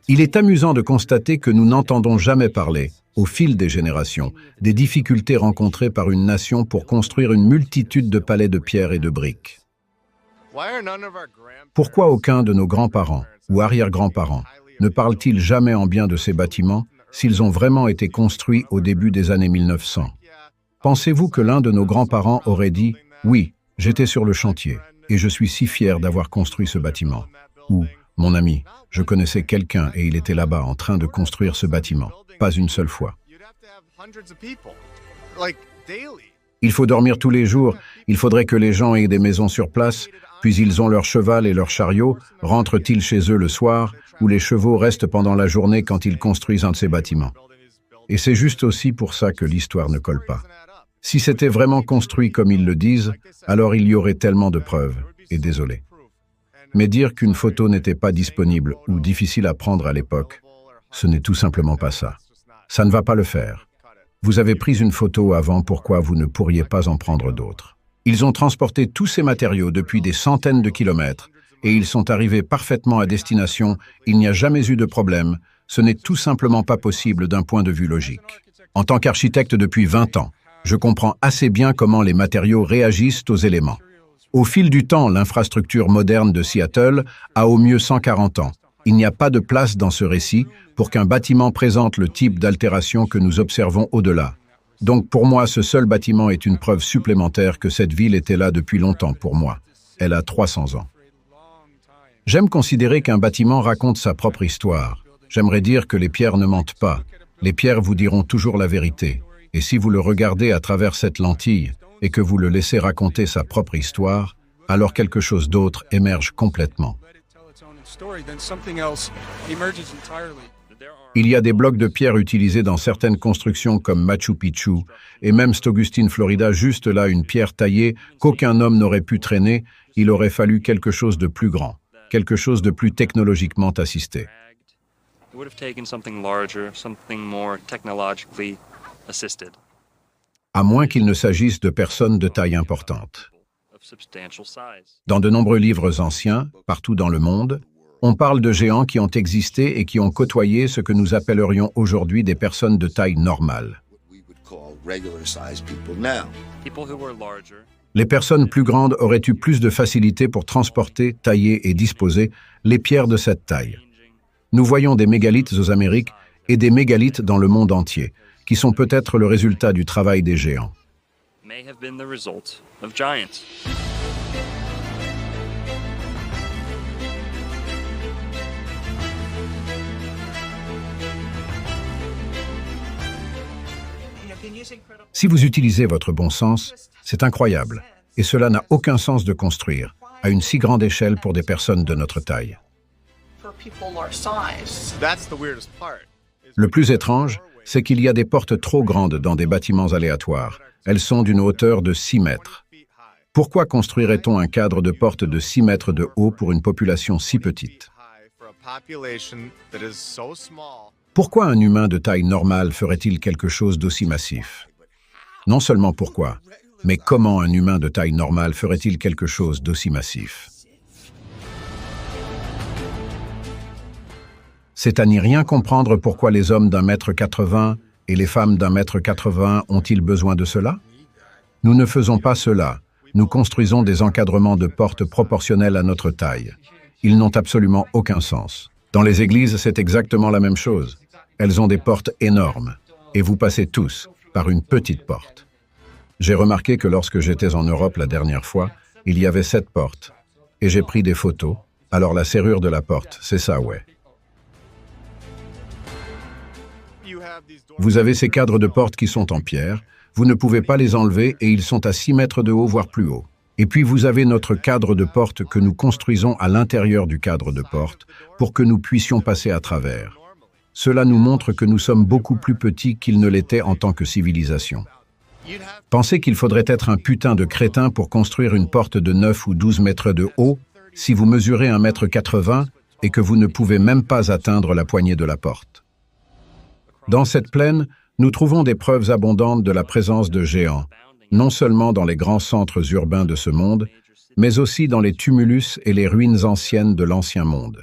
Il est amusant de constater que nous n'entendons jamais parler, au fil des générations, des difficultés rencontrées par une nation pour construire une multitude de palais de pierre et de briques. Pourquoi aucun de nos grands-parents ou arrière-grands-parents ne parle-t-il jamais en bien de ces bâtiments s'ils ont vraiment été construits au début des années 1900? Pensez-vous que l'un de nos grands-parents aurait dit « Oui, j'étais sur le chantier et je suis si fier d'avoir construit ce bâtiment » ou « Mon ami, je connaissais quelqu'un et il était là-bas en train de construire ce bâtiment. » Pas une seule fois. Il faut dormir tous les jours, il faudrait que les gens aient des maisons sur place, puis ils ont leur cheval et leur chariot, rentrent-ils chez eux le soir, ou les chevaux restent pendant la journée quand ils construisent un de ces bâtiments. Et c'est juste aussi pour ça que l'histoire ne colle pas. Si c'était vraiment construit comme ils le disent, alors il y aurait tellement de preuves, et désolé. Mais dire qu'une photo n'était pas disponible ou difficile à prendre à l'époque, ce n'est tout simplement pas ça. Ça ne va pas le faire. Vous avez pris une photo avant, pourquoi vous ne pourriez pas en prendre d'autres? Ils ont transporté tous ces matériaux depuis des centaines de kilomètres et ils sont arrivés parfaitement à destination, il n'y a jamais eu de problème, ce n'est tout simplement pas possible d'un point de vue logique. En tant qu'architecte depuis 20 ans, je comprends assez bien comment les matériaux réagissent aux éléments. Au fil du temps, l'infrastructure moderne de Seattle a au mieux 140 ans. Il n'y a pas de place dans ce récit pour qu'un bâtiment présente le type d'altération que nous observons au-delà. Donc pour moi, ce seul bâtiment est une preuve supplémentaire que cette ville était là depuis longtemps pour moi. Elle a 300 ans. J'aime considérer qu'un bâtiment raconte sa propre histoire. J'aimerais dire que les pierres ne mentent pas. Les pierres vous diront toujours la vérité. Et si vous le regardez à travers cette lentille et que vous le laissez raconter sa propre histoire, alors quelque chose d'autre émerge complètement. Il y a des blocs de pierre utilisés dans certaines constructions comme Machu Picchu et même Stogustine, Florida, juste là une pierre taillée qu'aucun homme n'aurait pu traîner, il aurait fallu quelque chose de plus grand, quelque chose de plus technologiquement assisté. À moins qu'il ne s'agisse de personnes de taille importante. Dans de nombreux livres anciens, partout dans le monde, on parle de géants qui ont existé et qui ont côtoyé ce que nous appellerions aujourd'hui des personnes de taille normale. Les personnes plus grandes auraient eu plus de facilité pour transporter, tailler et disposer les pierres de cette taille. Nous voyons des mégalithes aux Amériques et des mégalithes dans le monde entier, qui sont peut-être le résultat du travail des géants. Si vous utilisez votre bon sens, c'est incroyable, et cela n'a aucun sens de construire, à une si grande échelle pour des personnes de notre taille. Le plus étrange, c'est qu'il y a des portes trop grandes dans des bâtiments aléatoires. Elles sont d'une hauteur de 6 mètres. Pourquoi construirait-on un cadre de porte de 6 mètres de haut pour une population si petite? Pourquoi un humain de taille normale ferait-il quelque chose d'aussi massif? Non seulement pourquoi, mais comment un humain de taille normale ferait-il quelque chose d'aussi massif? C'est à n'y rien comprendre pourquoi les hommes d'1,80 m et les femmes d'1,80 m ont-ils besoin de cela? Nous ne faisons pas cela. Nous construisons des encadrements de portes proportionnels à notre taille. Ils n'ont absolument aucun sens. Dans les églises, c'est exactement la même chose. Elles ont des portes énormes, et vous passez tous par une petite porte. J'ai remarqué que lorsque j'étais en Europe la dernière fois, il y avait 7 portes, et j'ai pris des photos. Alors la serrure de la porte, c'est ça, ouais. Vous avez ces cadres de porte qui sont en pierre, vous ne pouvez pas les enlever et ils sont à 6 mètres de haut, voire plus haut. Et puis vous avez notre cadre de porte que nous construisons à l'intérieur du cadre de porte pour que nous puissions passer à travers. Cela nous montre que nous sommes beaucoup plus petits qu'ils ne l'étaient en tant que civilisation. Pensez qu'il faudrait être un putain de crétin pour construire une porte de 9 ou 12 mètres de haut si vous mesurez 1,80 m et que vous ne pouvez même pas atteindre la poignée de la porte. Dans cette plaine, nous trouvons des preuves abondantes de la présence de géants, non seulement dans les grands centres urbains de ce monde, mais aussi dans les tumulus et les ruines anciennes de l'ancien monde.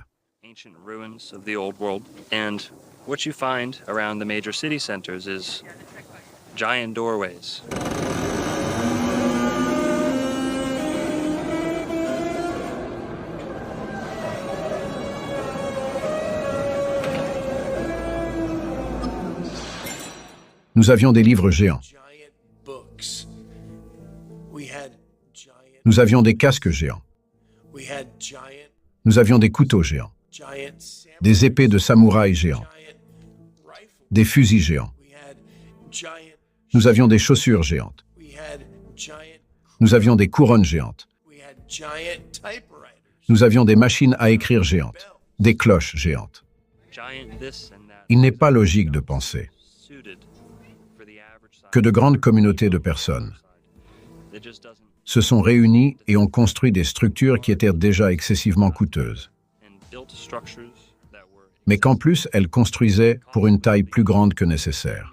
Nous avions des livres géants. Nous avions des casques géants. Nous avions des couteaux géants. Des épées de samouraï géants. Des fusils géants. Nous avions des chaussures géantes. Nous avions des couronnes géantes. Nous avions des machines à écrire géantes. Des cloches géantes. Il n'est pas logique de penser que de grandes communautés de personnes se sont réunies et ont construit des structures qui étaient déjà excessivement coûteuses. mais qu'en plus elles construisaient pour une taille plus grande que nécessaire.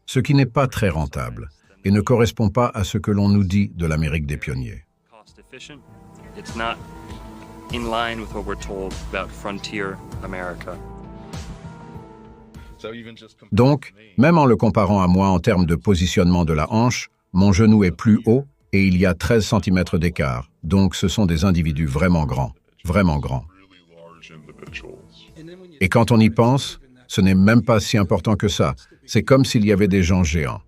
Ce qui n'est pas très rentable et ne correspond pas à ce que l'on nous dit de l'Amérique des pionniers. Donc, même en le comparant à moi en termes de positionnement de la hanche, mon genou est plus haut et il y a 13 cm d'écart. Donc ce sont des individus vraiment grands, vraiment grands. Et quand on y pense, ce n'est même pas si important que ça. C'est comme s'il y avait des gens géants.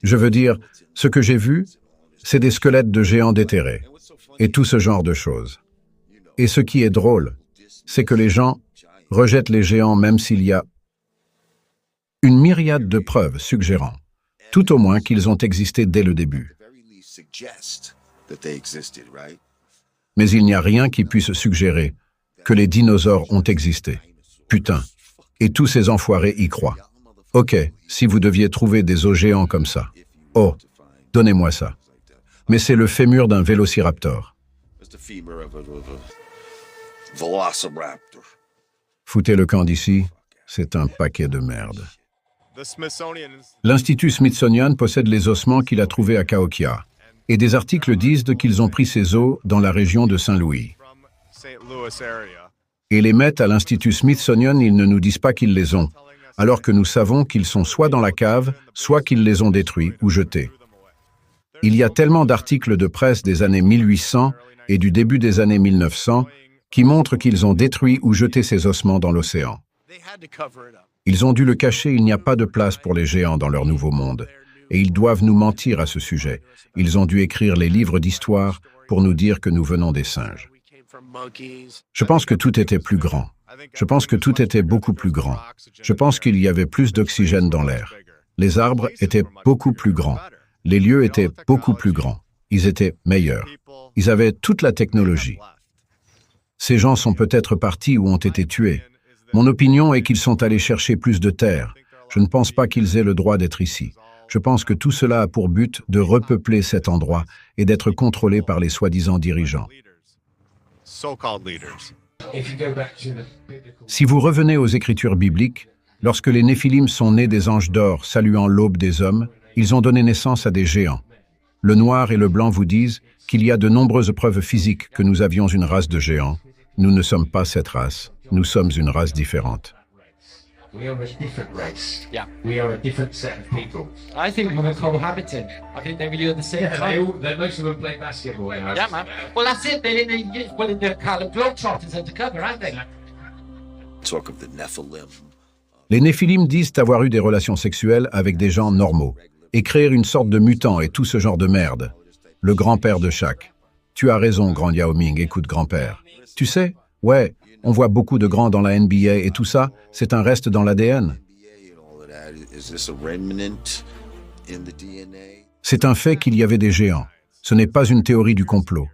Je veux dire, ce que j'ai vu, c'est des squelettes de géants déterrés, et tout ce genre de choses. Et ce qui est drôle, c'est que les gens rejettent les géants même s'il y a une myriade de preuves suggérant, tout au moins qu'ils ont existé dès le début. Mais il n'y a rien qui puisse suggérer que les dinosaures ont existé. Putain. Et tous ces enfoirés y croient. Ok, si vous deviez trouver des os géants comme ça. Oh, donnez-moi ça. Mais c'est le fémur d'un vélociraptor. Foutez le camp d'ici, c'est un paquet de merde. L'Institut Smithsonian possède les ossements qu'il a trouvés à Cahokia, et des articles disent qu'ils ont pris ces os dans la région de Saint-Louis. Et les mettent à l'Institut Smithsonian, ils ne nous disent pas qu'ils les ont, alors que nous savons qu'ils sont soit dans la cave, soit qu'ils les ont détruits ou jetés. Il y a tellement d'articles de presse des années 1800 et du début des années 1900 qui montrent qu'ils ont détruit ou jeté ces ossements dans l'océan. Ils ont dû le cacher, il n'y a pas de place pour les géants dans leur nouveau monde. Et ils doivent nous mentir à ce sujet. Ils ont dû écrire les livres d'histoire pour nous dire que nous venons des singes. Je pense que tout était plus grand. Je pense que tout était beaucoup plus grand. Je pense qu'il y avait plus d'oxygène dans l'air. Les arbres étaient beaucoup plus grands. Les lieux étaient beaucoup plus grands. Ils étaient meilleurs. Ils avaient toute la technologie. Ces gens sont peut-être partis ou ont été tués. Mon opinion est qu'ils sont allés chercher plus de terre. Je ne pense pas qu'ils aient le droit d'être ici. Je pense que tout cela a pour but de repeupler cet endroit et d'être contrôlé par les soi-disant dirigeants. Si vous revenez aux Écritures bibliques, lorsque les Néphilim sont nés des anges d'or saluant l'aube des hommes, ils ont donné naissance à des géants. Le noir et le blanc vous disent qu'il y a de nombreuses preuves physiques que nous avions une race de géants. Nous ne sommes pas cette race. Nous sommes une race différente. We are a different race. Yeah. We are a different set of people. I think we're cohabiting. I think they were doing the same time. Most of them play basketball. Yeah, man. Well, that's it. They're in the Harlem Globetrotters undercover, aren't they? Talk of the Nephilim. Les Néphilim disent avoir eu des relations sexuelles avec des gens normaux et créer une sorte de mutant et tout ce genre de merde. Le grand-père de Shaq. Tu as raison, grand Yao Ming, écoute grand-père. Tu sais, ouais, on voit beaucoup de grands dans la NBA et tout ça, c'est un reste dans l'ADN. C'est un fait qu'il y avait des géants. Ce n'est pas une théorie du complot.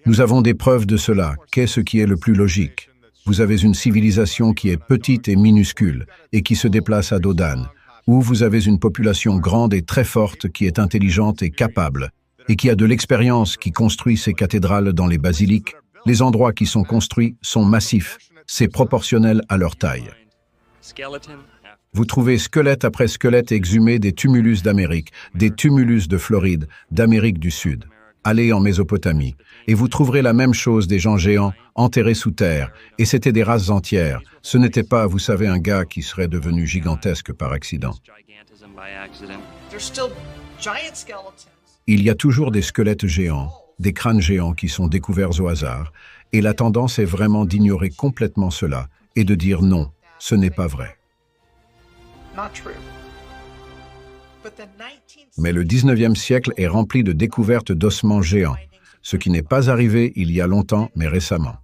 Nous avons des preuves de cela. Qu'est-ce qui est le plus logique? Vous avez une civilisation qui est petite et minuscule et qui se déplace à dos d'âne, ou vous avez une population grande et très forte qui est intelligente et capable, et qui a de l'expérience, qui construit ses cathédrales dans les basiliques. Les endroits qui sont construits sont massifs, c'est proportionnel à leur taille. Vous trouvez squelette après squelette exhumés des tumulus d'Amérique, des tumulus de Floride, d'Amérique du Sud. Allez en Mésopotamie, et vous trouverez la même chose, des gens géants, enterrés sous terre, et c'était des races entières. Ce n'était pas, vous savez, un gars qui serait devenu gigantesque par accident. Il y a toujours des squelettes géants, des crânes géants qui sont découverts au hasard, et la tendance est vraiment d'ignorer complètement cela et de dire non, ce n'est pas vrai. Mais le 19e siècle est rempli de découvertes d'ossements géants, ce qui n'est pas arrivé il y a longtemps, mais récemment.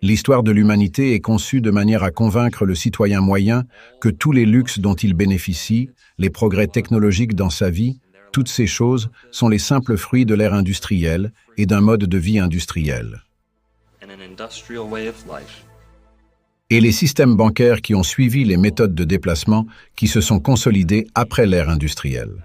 L'histoire de l'humanité est conçue de manière à convaincre le citoyen moyen que tous les luxes dont il bénéficie, les progrès technologiques dans sa vie, toutes ces choses sont les simples fruits de l'ère industrielle et d'un mode de vie industriel. Et les systèmes bancaires qui ont suivi les méthodes de déplacement qui se sont consolidés après l'ère industrielle.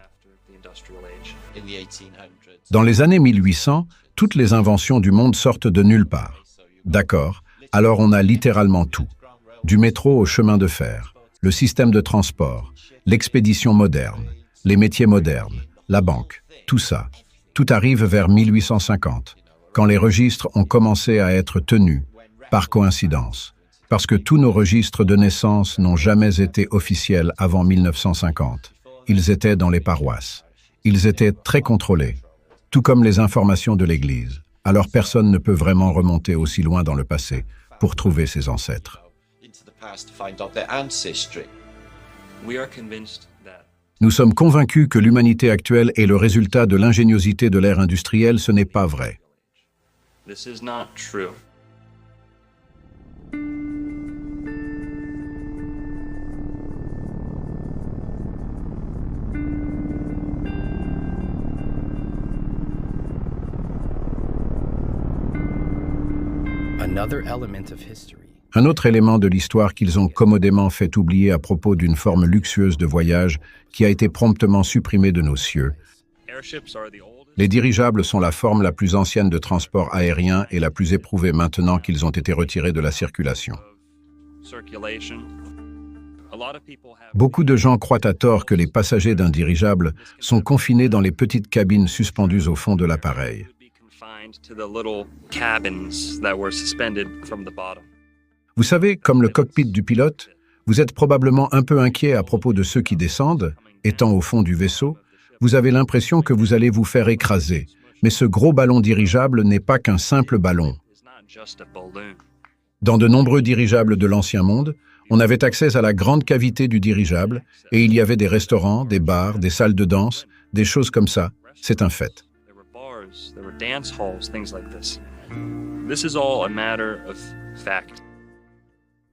Dans les années 1800, toutes les inventions du monde sortent de nulle part. D'accord, alors on a littéralement tout. Du métro au chemin de fer, le système de transport, l'expédition moderne, les métiers modernes, la banque, tout ça. Tout arrive vers 1850, quand les registres ont commencé à être tenus, par coïncidence. Parce que tous nos registres de naissance n'ont jamais été officiels avant 1950. Ils étaient dans les paroisses. Ils étaient très contrôlés, tout comme les informations de l'Église. Alors personne ne peut vraiment remonter aussi loin dans le passé pour trouver ses ancêtres. Nous sommes convaincus que l'humanité actuelle est le résultat de l'ingéniosité de l'ère industrielle. Ce n'est pas vrai. Un autre élément de l'histoire qu'ils ont commodément fait oublier à propos d'une forme luxueuse de voyage qui a été promptement supprimée de nos cieux. Les dirigeables sont la forme la plus ancienne de transport aérien et la plus éprouvée maintenant qu'ils ont été retirés de la circulation. Beaucoup de gens croient à tort que les passagers d'un dirigeable sont confinés dans les petites cabines suspendues au fond de l'appareil. Vous savez, comme le cockpit du pilote, vous êtes probablement un peu inquiet à propos de ceux qui descendent, étant au fond du vaisseau. Vous avez l'impression que vous allez vous faire écraser, mais ce gros ballon dirigeable n'est pas qu'un simple ballon. Dans de nombreux dirigeables de l'Ancien Monde, on avait accès à la grande cavité du dirigeable et il y avait des restaurants, des bars, des salles de danse, des choses comme ça. C'est un fait.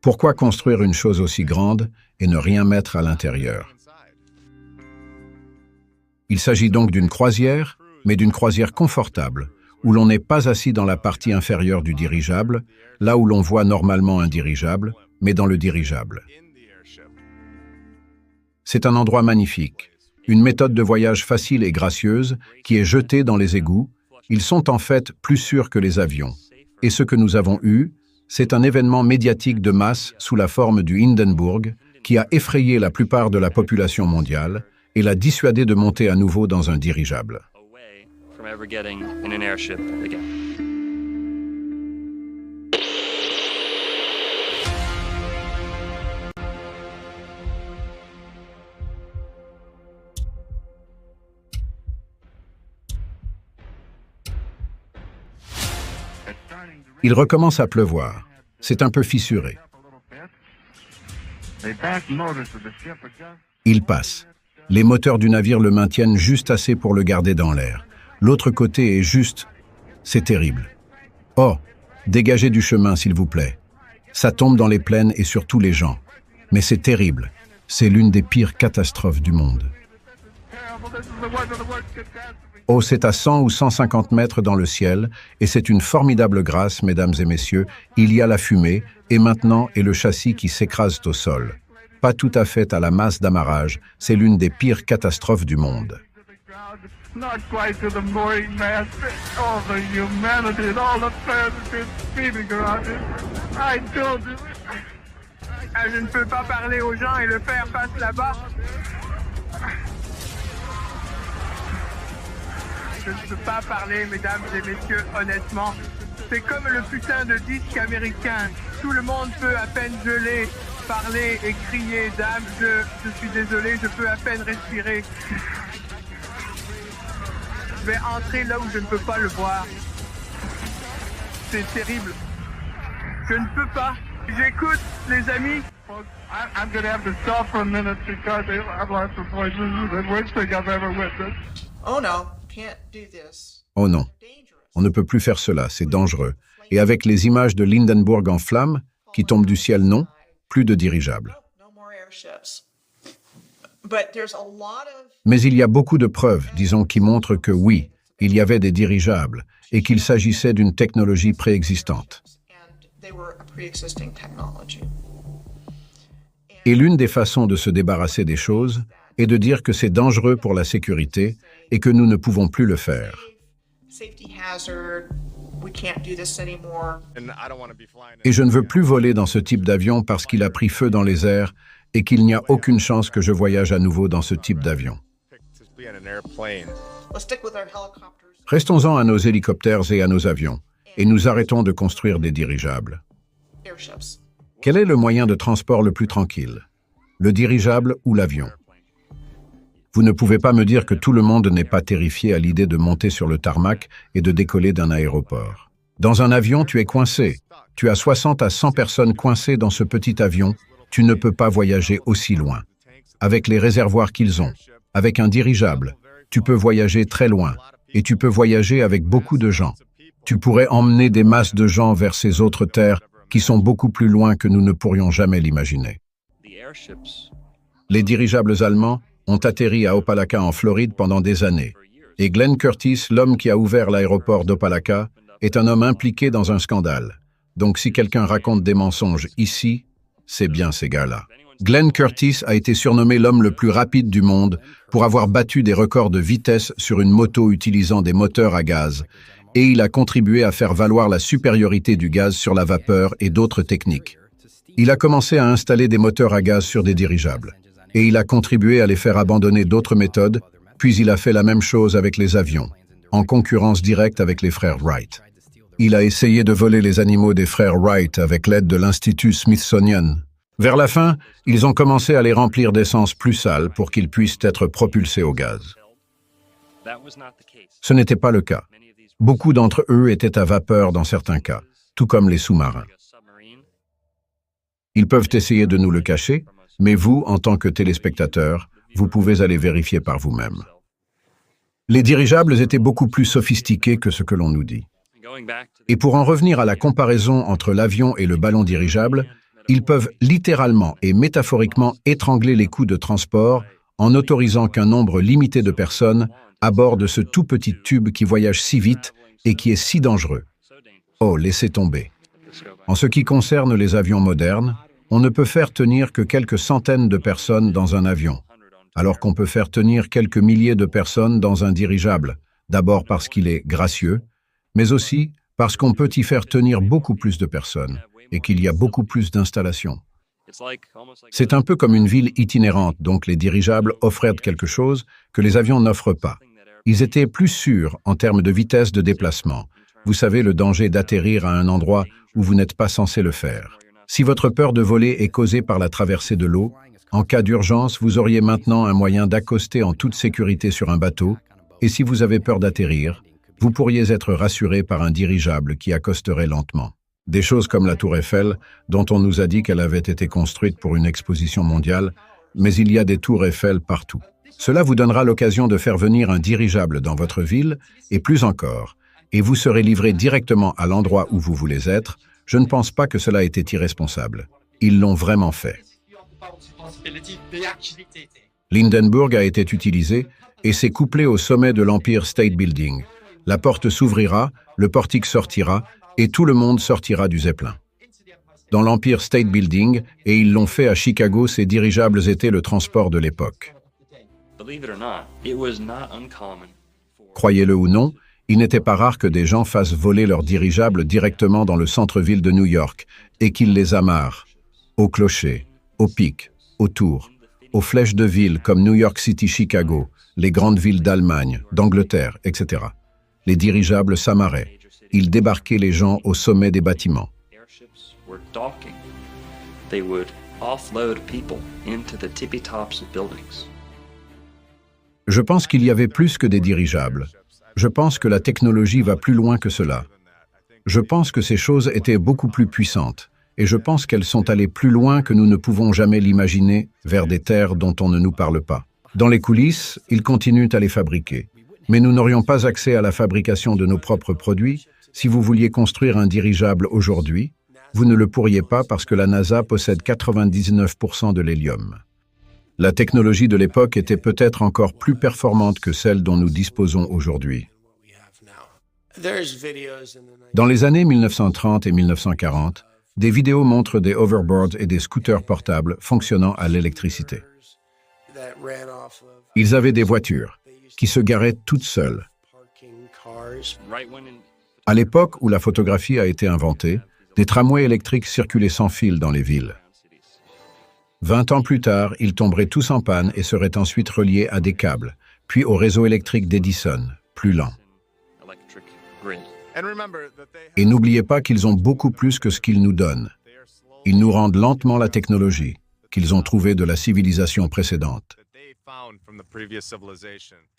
Pourquoi construire une chose aussi grande et ne rien mettre à l'intérieur? Il s'agit donc d'une croisière, mais d'une croisière confortable, où l'on n'est pas assis dans la partie inférieure du dirigeable, là où l'on voit normalement un dirigeable, mais dans le dirigeable. C'est un endroit magnifique, une méthode de voyage facile et gracieuse qui est jetée dans les égouts. Ils sont en fait plus sûrs que les avions. Et ce que nous avons eu, c'est un événement médiatique de masse sous la forme du Hindenburg qui a effrayé la plupart de la population mondiale et l'a dissuadé de monter à nouveau dans un dirigeable. Il recommence à pleuvoir. C'est un peu fissuré. Il passe. Les moteurs du navire le maintiennent juste assez pour le garder dans l'air. L'autre côté est juste... C'est terrible. Oh, dégagez du chemin, s'il vous plaît. Ça tombe dans les plaines et sur tous les gens. Mais c'est terrible. C'est l'une des pires catastrophes du monde. Oh, c'est à 100 ou 150 mètres dans le ciel, et c'est une formidable grâce, mesdames et messieurs. Il y a la fumée, et maintenant est le châssis qui s'écrase au sol. Pas tout à fait à la masse d'amarrage, c'est l'une des pires catastrophes du monde. Je ne peux pas parler aux gens et le faire passe là-bas. Je ne peux pas parler, mesdames et messieurs, honnêtement. C'est comme le putain de disque américain. Tout le monde peut à peine geler, parler et crier. Dame, je suis désolé, je peux à peine respirer. Je vais entrer là où je ne peux pas le voir. C'est terrible. Je ne peux pas. J'écoute, les amis. I'm going to have to stop for a minute because I've lost the voice. This is the worst thing I've ever witnessed. Oh no, can't do this. Oh non, on ne peut plus faire cela, c'est dangereux. Et avec les images de l'Hindenburg en flammes, qui tombent du ciel, non, plus de dirigeables. Mais il y a beaucoup de preuves, disons, qui montrent que oui, il y avait des dirigeables, et qu'il s'agissait d'une technologie préexistante. they were a pre-existing technology. Et l'une des façons de se débarrasser des choses est de dire que c'est dangereux pour la sécurité et que nous ne pouvons plus le faire. Safety hazard, we can't do this anymore. Et je ne veux plus voler dans ce type d'avion parce qu'il a pris feu dans les airs et qu'il n'y a aucune chance que je voyage à nouveau dans ce type d'avion. Let's stick with our helicopters. Restons-en à nos hélicoptères et à nos avions, et nous arrêtons de construire des dirigeables. Airships. Quel est le moyen de transport le plus tranquille? Le dirigeable ou l'avion? Vous ne pouvez pas me dire que tout le monde n'est pas terrifié à l'idée de monter sur le tarmac et de décoller d'un aéroport. Dans un avion, tu es coincé. Tu as 60 à 100 personnes coincées dans ce petit avion. Tu ne peux pas voyager aussi loin. Avec les réservoirs qu'ils ont, avec un dirigeable, tu peux voyager très loin. Et tu peux voyager avec beaucoup de gens. Tu pourrais emmener des masses de gens vers ces autres terres qui sont beaucoup plus loin que nous ne pourrions jamais l'imaginer. Les dirigeables allemands ont atterri à Opelika en Floride pendant des années. Et Glenn Curtis, l'homme qui a ouvert l'aéroport d'Opelika, est un homme impliqué dans un scandale. Donc si quelqu'un raconte des mensonges ici, c'est bien ces gars-là. Glenn Curtis a été surnommé l'homme le plus rapide du monde pour avoir battu des records de vitesse sur une moto utilisant des moteurs à gaz, et il a contribué à faire valoir la supériorité du gaz sur la vapeur et d'autres techniques. Il a commencé à installer des moteurs à gaz sur des dirigeables, et il a contribué à les faire abandonner d'autres méthodes, puis il a fait la même chose avec les avions, en concurrence directe avec les frères Wright. Il a essayé de voler les animaux des frères Wright avec l'aide de l'Institut Smithsonian. Vers la fin, ils ont commencé à les remplir d'essence plus sale pour qu'ils puissent être propulsés au gaz. Ce n'était pas le cas. Beaucoup d'entre eux étaient à vapeur dans certains cas, tout comme les sous-marins. Ils peuvent essayer de nous le cacher, mais vous, en tant que téléspectateurs, vous pouvez aller vérifier par vous-même. Les dirigeables étaient beaucoup plus sophistiqués que ce que l'on nous dit. Et pour en revenir à la comparaison entre l'avion et le ballon dirigeable, ils peuvent littéralement et métaphoriquement étrangler les coûts de transport en autorisant qu'un nombre limité de personnes abordent ce tout petit tube qui voyage si vite et qui est si dangereux. Oh, laissez tomber. En ce qui concerne les avions modernes, on ne peut faire tenir que quelques centaines de personnes dans un avion, alors qu'on peut faire tenir quelques milliers de personnes dans un dirigeable, d'abord parce qu'il est gracieux, mais aussi parce qu'on peut y faire tenir beaucoup plus de personnes et qu'il y a beaucoup plus d'installations. C'est un peu comme une ville itinérante, donc les dirigeables offraient quelque chose que les avions n'offrent pas. Ils étaient plus sûrs en termes de vitesse de déplacement. Vous savez le danger d'atterrir à un endroit où vous n'êtes pas censé le faire. Si votre peur de voler est causée par la traversée de l'eau, en cas d'urgence, vous auriez maintenant un moyen d'accoster en toute sécurité sur un bateau, et si vous avez peur d'atterrir, vous pourriez être rassuré par un dirigeable qui accosterait lentement. Des choses comme la Tour Eiffel, dont on nous a dit qu'elle avait été construite pour une exposition mondiale, mais il y a des tours Eiffel partout. Cela vous donnera l'occasion de faire venir un dirigeable dans votre ville, et plus encore, et vous serez livré directement à l'endroit où vous voulez être. Je ne pense pas que cela ait été irresponsable. Ils l'ont vraiment fait. L'Hindenburg a été utilisé et s'est couplé au sommet de l'Empire State Building. La porte s'ouvrira, le portique sortira, et tout le monde sortira du Zeppelin. Dans l'Empire State Building, et ils l'ont fait à Chicago, ces dirigeables étaient le transport de l'époque. Croyez-le ou non, il n'était pas rare que des gens fassent voler leurs dirigeables directement dans le centre-ville de New York et qu'ils les amarrent aux clochers, aux pics, aux tours, aux flèches de villes comme New York City, Chicago, les grandes villes d'Allemagne, d'Angleterre, etc. Les dirigeables s'amarraient. Ils débarquaient les gens au sommet des bâtiments. Je pense qu'il y avait plus que des dirigeables. Je pense que la technologie va plus loin que cela. Je pense que ces choses étaient beaucoup plus puissantes, et je pense qu'elles sont allées plus loin que nous ne pouvons jamais l'imaginer, vers des terres dont on ne nous parle pas. Dans les coulisses, ils continuent à les fabriquer. Mais nous n'aurions pas accès à la fabrication de nos propres produits. Si vous vouliez construire un dirigeable aujourd'hui, vous ne le pourriez pas parce que la NASA possède 99% de l'hélium. La technologie de l'époque était peut-être encore plus performante que celle dont nous disposons aujourd'hui. Dans les années 1930 et 1940, Des vidéos montrent des hoverboards et des scooters portables fonctionnant à l'électricité. Ils avaient des voitures qui se garaient toutes seules. À l'époque où la photographie a été inventée, des tramways électriques circulaient sans fil dans les villes. 20 ans plus tard, ils tomberaient tous en panne et seraient ensuite reliés à des câbles, puis au réseau électrique d'Edison, plus lent. Et n'oubliez pas qu'ils ont beaucoup plus que ce qu'ils nous donnent. Ils nous rendent lentement la technologie qu'ils ont trouvée de la civilisation précédente.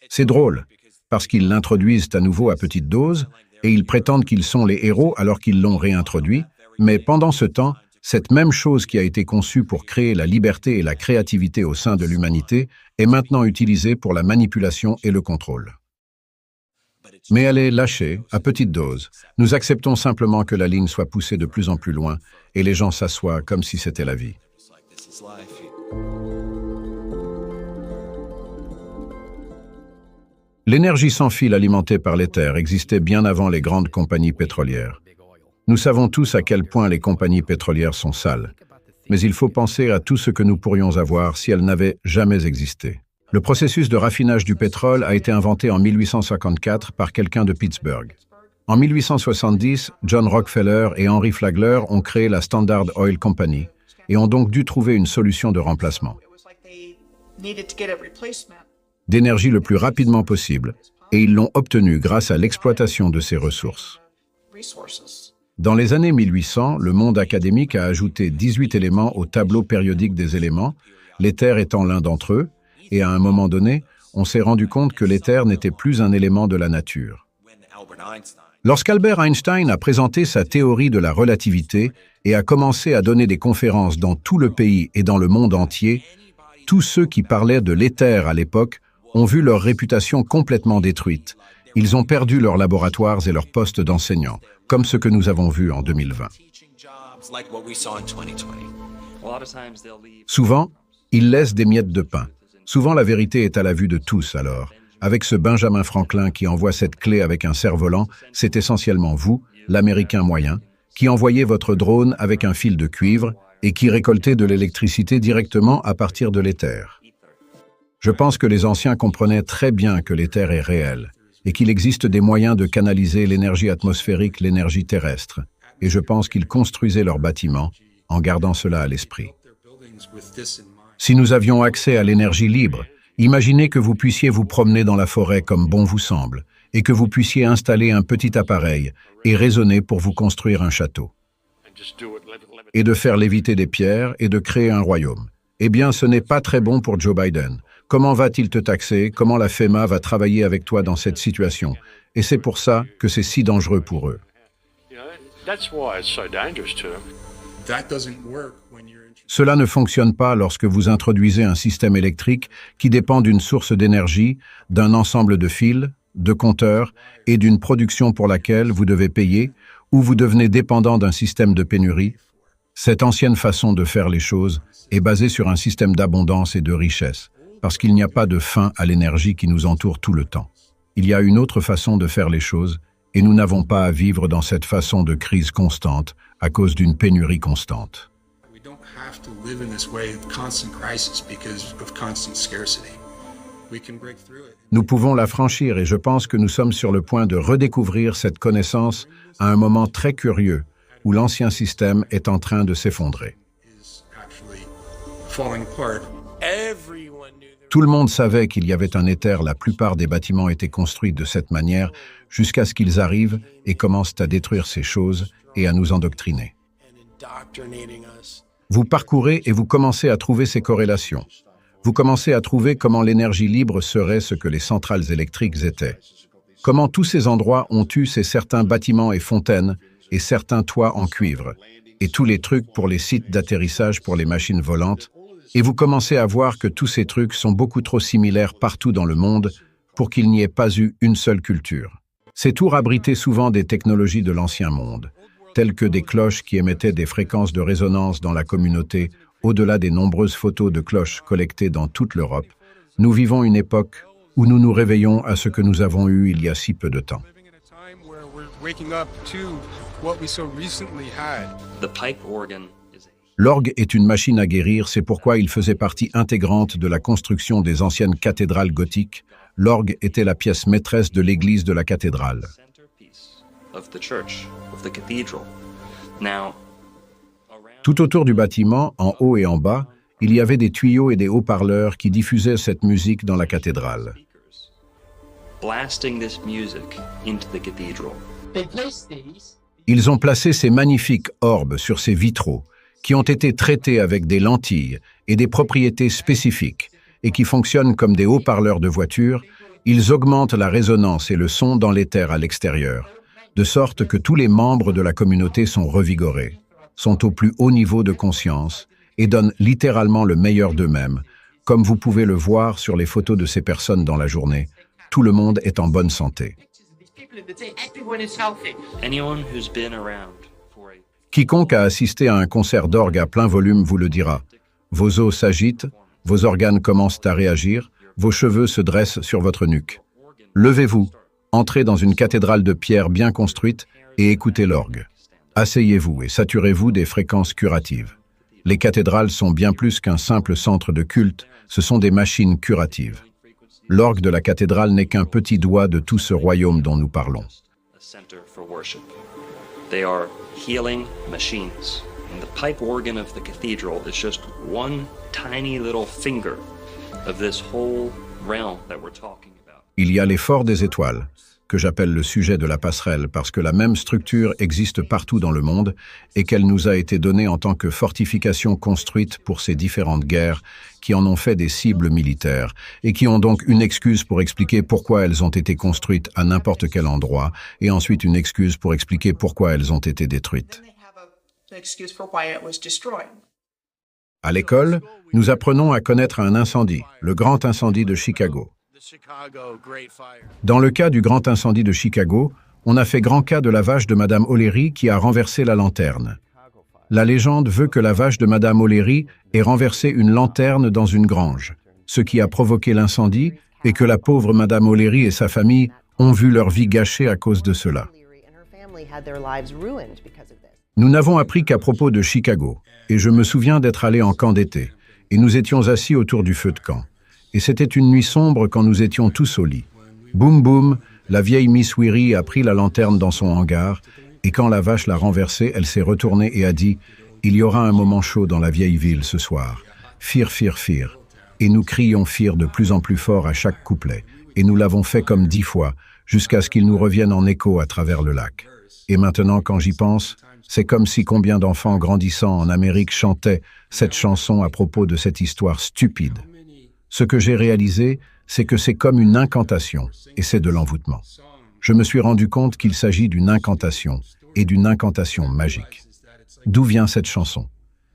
C'est drôle, parce qu'ils l'introduisent à nouveau à petite dose, et ils prétendent qu'ils sont les héros alors qu'ils l'ont réintroduit, mais pendant ce temps, cette même chose qui a été conçue pour créer la liberté et la créativité au sein de l'humanité est maintenant utilisée pour la manipulation et le contrôle. Mais elle est lâchée, à petite dose. Nous acceptons simplement que la ligne soit poussée de plus en plus loin et les gens s'assoient comme si c'était la vie. L'énergie sans fil alimentée par l'éther existait bien avant les grandes compagnies pétrolières. Nous savons tous à quel point les compagnies pétrolières sont sales, mais il faut penser à tout ce que nous pourrions avoir si elles n'avaient jamais existé. Le processus de raffinage du pétrole a été inventé en 1854 par quelqu'un de Pittsburgh. En 1870, John Rockefeller et Henry Flagler ont créé la Standard Oil Company et ont donc dû trouver une solution de remplacement d'énergie le plus rapidement possible, et ils l'ont obtenu grâce à l'exploitation de ces ressources. Dans les années 1800, le monde académique a ajouté 18 éléments au tableau périodique des éléments, l'éther étant l'un d'entre eux, et à un moment donné, on s'est rendu compte que l'éther n'était plus un élément de la nature. Lorsqu'Albert Einstein a présenté sa théorie de la relativité et a commencé à donner des conférences dans tout le pays et dans le monde entier, tous ceux qui parlaient de l'éther à l'époque ont vu leur réputation complètement détruite. Ils ont perdu leurs laboratoires et leurs postes d'enseignants, comme ce que nous avons vu en 2020. Souvent, ils laissent des miettes de pain. Souvent, la vérité est à la vue de tous, alors. Avec ce Benjamin Franklin qui envoie cette clé avec un cerf-volant, c'est essentiellement vous, l'Américain moyen, qui envoyez votre drone avec un fil de cuivre et qui récoltez de l'électricité directement à partir de l'éther. Je pense que les anciens comprenaient très bien que l'éther est réel et qu'il existe des moyens de canaliser l'énergie atmosphérique, l'énergie terrestre, et je pense qu'ils construisaient leurs bâtiments en gardant cela à l'esprit. Si nous avions accès à l'énergie libre, imaginez que vous puissiez vous promener dans la forêt comme bon vous semble, et que vous puissiez installer un petit appareil et raisonner pour vous construire un château, et de faire léviter des pierres et de créer un royaume. Eh bien, ce n'est pas très bon pour Joe Biden. Comment va-t-il te taxer? Comment la FEMA va travailler avec toi dans cette situation? Et c'est pour ça que c'est si dangereux pour eux. Cela ne fonctionne pas lorsque vous introduisez un système électrique qui dépend d'une source d'énergie, d'un ensemble de fils, de compteurs et d'une production pour laquelle vous devez payer ou vous devenez dépendant d'un système de pénurie. Cette ancienne façon de faire les choses est basée sur un système d'abondance et de richesse, parce qu'il n'y a pas de fin à l'énergie qui nous entoure tout le temps. Il y a une autre façon de faire les choses et nous n'avons pas à vivre dans cette façon de crise constante à cause d'une pénurie constante. Nous pouvons la franchir et je pense que nous sommes sur le point de redécouvrir cette connaissance à un moment très curieux où l'ancien système est en train de s'effondrer. Tout le monde savait qu'il y avait un éther, la plupart des bâtiments étaient construits de cette manière jusqu'à ce qu'ils arrivent et commencent à détruire ces choses et à nous endoctriner. Vous parcourez et vous commencez à trouver ces corrélations. Vous commencez à trouver comment l'énergie libre serait ce que les centrales électriques étaient. Comment tous ces endroits ont eu ces certains bâtiments et fontaines et certains toits en cuivre, et tous les trucs pour les sites d'atterrissage pour les machines volantes, et vous commencez à voir que tous ces trucs sont beaucoup trop similaires partout dans le monde pour qu'il n'y ait pas eu une seule culture. Ces tours abritaient souvent des technologies de l'ancien monde, telles que des cloches qui émettaient des fréquences de résonance dans la communauté, au-delà des nombreuses photos de cloches collectées dans toute l'Europe. Nous vivons une époque où nous nous réveillons à ce que nous avons eu il y a si peu de temps. waking up to what we so recently had. The pipe organ. L'orgue est une machine à guérir, c'est pourquoi il faisait partie intégrante de la construction des anciennes cathédrales gothiques. L'orgue était la pièce maîtresse de l'église de la cathédrale. Tout autour du bâtiment, en haut et en bas, il y avait des tuyaux et des haut-parleurs qui diffusaient cette musique dans la cathédrale. Ils ont placé ces magnifiques orbes sur ces vitraux, qui ont été traités avec des lentilles et des propriétés spécifiques, et qui fonctionnent comme des haut-parleurs de voiture. Ils augmentent la résonance et le son dans l'éther à l'extérieur, de sorte que tous les membres de la communauté sont revigorés, sont au plus haut niveau de conscience et donnent littéralement le meilleur d'eux-mêmes, comme vous pouvez le voir sur les photos de ces personnes dans la journée. Tout le monde est en bonne santé. Quiconque a assisté à un concert d'orgue à plein volume vous le dira. Vos os s'agitent, vos organes commencent à réagir, vos cheveux se dressent sur votre nuque. Levez-vous, entrez dans une cathédrale de pierre bien construite et écoutez l'orgue. Asseyez-vous et saturez-vous des fréquences curatives. Les cathédrales sont bien plus qu'un simple centre de culte, ce sont des machines curatives. L'orgue de la cathédrale n'est qu'un petit doigt de tout ce royaume dont nous parlons. They are healing machines. And the pipe organ of the cathedral is just one tiny little finger of this whole realm that we're talking about. Il y a l'effort des étoiles, que j'appelle le sujet de la passerelle parce que la même structure existe partout dans le monde et qu'elle nous a été donnée en tant que fortification construite pour ces différentes guerres qui en ont fait des cibles militaires et qui ont donc une excuse pour expliquer pourquoi elles ont été construites à n'importe quel endroit et ensuite une excuse pour expliquer pourquoi elles ont été détruites. À l'école, nous apprenons à connaître un incendie, le grand incendie de Chicago. Dans le cas du grand incendie de Chicago, on a fait grand cas de la vache de Madame O'Leary qui a renversé la lanterne. La légende veut que la vache de Madame O'Leary ait renversé une lanterne dans une grange, ce qui a provoqué l'incendie et que la pauvre Madame O'Leary et sa famille ont vu leur vie gâchée à cause de cela. Nous n'avons appris qu'à propos de Chicago, et je me souviens d'être allé en camp d'été, et nous étions assis autour du feu de camp. Et c'était une nuit sombre quand nous étions tous au lit. Boum boum, la vieille Miss Weary a pris la lanterne dans son hangar, et quand la vache l'a renversée, elle s'est retournée et a dit « Il y aura un moment chaud dans la vieille ville ce soir. Fir, fir, fir. » Et nous crions fir de plus en plus fort à chaque couplet, et nous l'avons fait comme 10 fois, jusqu'à ce qu'il nous revienne en écho à travers le lac. Et maintenant, quand j'y pense, c'est comme si combien d'enfants grandissant en Amérique chantaient cette chanson à propos de cette histoire stupide. Ce que j'ai réalisé, c'est que c'est comme une incantation, et c'est de l'envoûtement. Je me suis rendu compte qu'il s'agit d'une incantation, et d'une incantation magique. D'où vient cette chanson?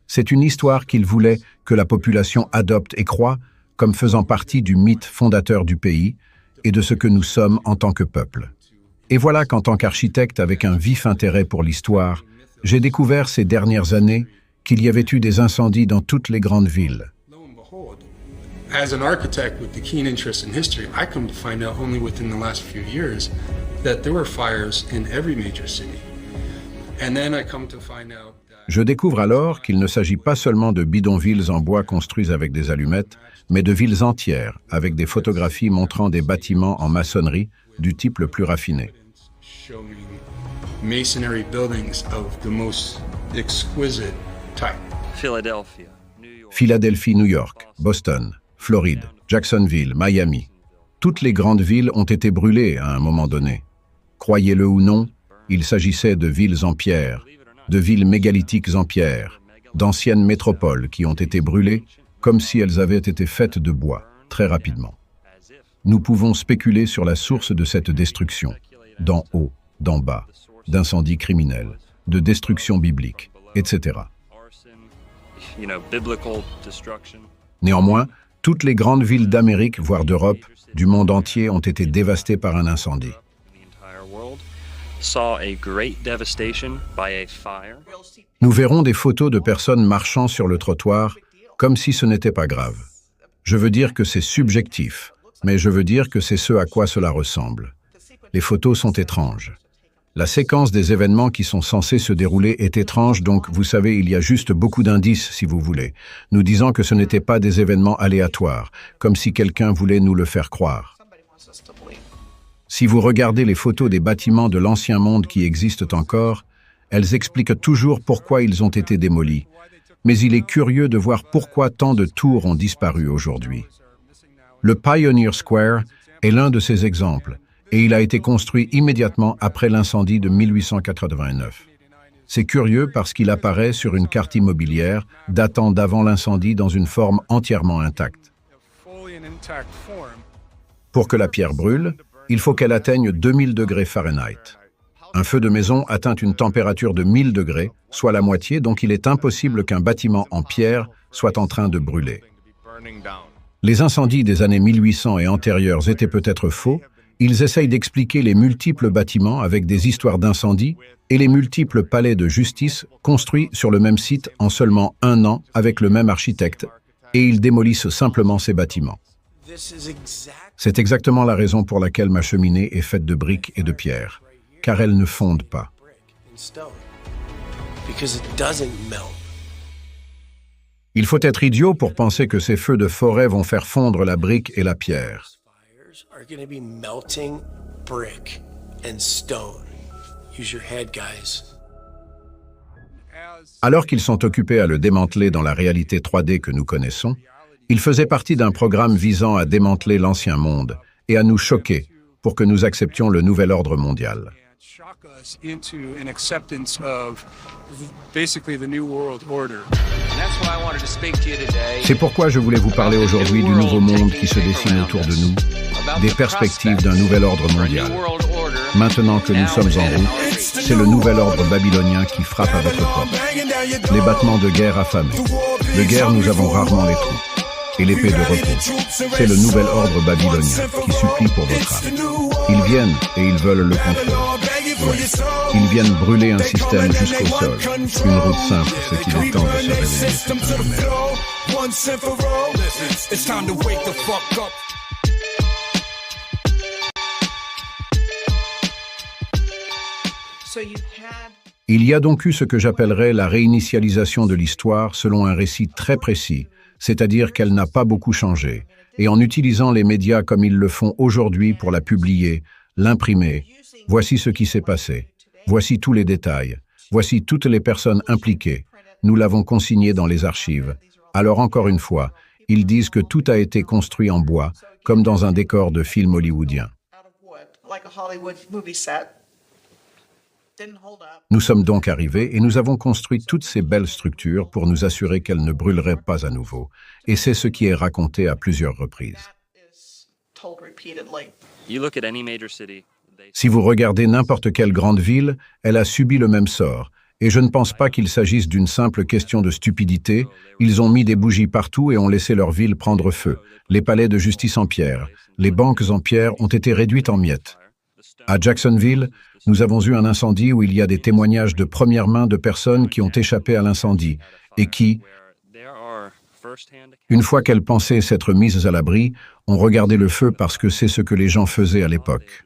C'est une histoire qu'il voulait que la population adopte et croie comme faisant partie du mythe fondateur du pays et de ce que nous sommes en tant que peuple. Et voilà qu'en tant qu'architecte avec un vif intérêt pour l'histoire, j'ai découvert ces dernières années qu'il y avait eu des incendies dans toutes les grandes villes. As an architect with the keen interest in history, I come to find out only within the last few years that there were fires in every major city. And then I come to find out that... Je découvre alors qu'il ne s'agit pas seulement de bidonvilles en bois construits avec des allumettes, mais de villes entières avec des photographies montrant des bâtiments en maçonnerie du type le plus raffiné. Masonry buildings of the most exquisite type. Philadelphie, New York, Boston, Floride, Jacksonville, Miami. Toutes les grandes villes ont été brûlées à un moment donné. Croyez-le ou non, il s'agissait de villes en pierre, de villes mégalithiques en pierre, d'anciennes métropoles qui ont été brûlées comme si elles avaient été faites de bois, très rapidement. Nous pouvons spéculer sur la source de cette destruction, d'en haut, d'en bas, d'incendies criminels, de destruction biblique, etc. Néanmoins, toutes les grandes villes d'Amérique, voire d'Europe, du monde entier ont été dévastées par un incendie. Nous verrons des photos de personnes marchant sur le trottoir comme si ce n'était pas grave. Je veux dire que c'est subjectif, mais je veux dire que c'est ce à quoi cela ressemble. Les photos sont étranges. La séquence des événements qui sont censés se dérouler est étrange, donc vous savez, il y a juste beaucoup d'indices, si vous voulez, nous disant que ce n'étaient pas des événements aléatoires, comme si quelqu'un voulait nous le faire croire. Si vous regardez les photos des bâtiments de l'Ancien Monde qui existent encore, elles expliquent toujours pourquoi ils ont été démolis. Mais il est curieux de voir pourquoi tant de tours ont disparu aujourd'hui. Le Pioneer Square est l'un de ces exemples, et il a été construit immédiatement après l'incendie de 1889. C'est curieux parce qu'il apparaît sur une carte immobilière datant d'avant l'incendie dans une forme entièrement intacte. Pour que la pierre brûle, il faut qu'elle atteigne 2000 degrés Fahrenheit. Un feu de maison atteint une température de 1000 degrés, soit la moitié, donc il est impossible qu'un bâtiment en pierre soit en train de brûler. Les incendies des années 1800 et antérieurs étaient peut-être faux. Ils essayent d'expliquer les multiples bâtiments avec des histoires d'incendie et les multiples palais de justice construits sur le même site en seulement 1 an avec le même architecte, et ils démolissent simplement ces bâtiments. C'est exactement la raison pour laquelle ma cheminée est faite de briques et de pierres, car elles ne fondent pas. Il faut être idiot pour penser que ces feux de forêt vont faire fondre la brique et la pierre. Alors qu'ils sont occupés à le démanteler dans la réalité 3D que nous connaissons, il faisait partie d'un programme visant à démanteler l'ancien monde et à nous choquer pour que nous acceptions le nouvel ordre mondial. C'est pourquoi je voulais vous parler aujourd'hui du nouveau monde qui se dessine autour de nous, des perspectives d'un nouvel ordre mondial. Maintenant que nous sommes en route, c'est le nouvel ordre babylonien qui frappe à votre porte. Les battements de guerre affamés. De guerre, nous avons rarement les troupes. Et l'épée de repos. C'est le nouvel ordre babylonien qui supplie pour votre âme. Ils viennent et ils veulent le contrôle. Ouais. Ils viennent brûler un système jusqu'au sol. Une route simple, c'est qu'il est temps de se réveiller, c'est un remède. Il y a donc eu ce que j'appellerais la réinitialisation de l'histoire selon un récit très précis, c'est-à-dire qu'elle n'a pas beaucoup changé, et en utilisant les médias comme ils le font aujourd'hui pour la publier, l'imprimer, voici ce qui s'est passé, voici tous les détails, voici toutes les personnes impliquées, nous l'avons consigné dans les archives. Alors encore une fois, ils disent que tout a été construit en bois, comme dans un décor de film hollywoodien. Nous sommes donc arrivés et nous avons construit toutes ces belles structures pour nous assurer qu'elles ne brûleraient pas à nouveau. Et c'est ce qui est raconté à plusieurs reprises. Si vous regardez n'importe quelle grande ville, elle a subi le même sort. Et je ne pense pas qu'il s'agisse d'une simple question de stupidité. Ils ont mis des bougies partout et ont laissé leur ville prendre feu. Les palais de justice en pierre, les banques en pierre ont été réduites en miettes. À Jacksonville, nous avons eu un incendie où il y a des témoignages de première main de personnes qui ont échappé à l'incendie et qui, une fois qu'elles pensaient s'être mises à l'abri, ont regardé le feu parce que c'est ce que les gens faisaient à l'époque.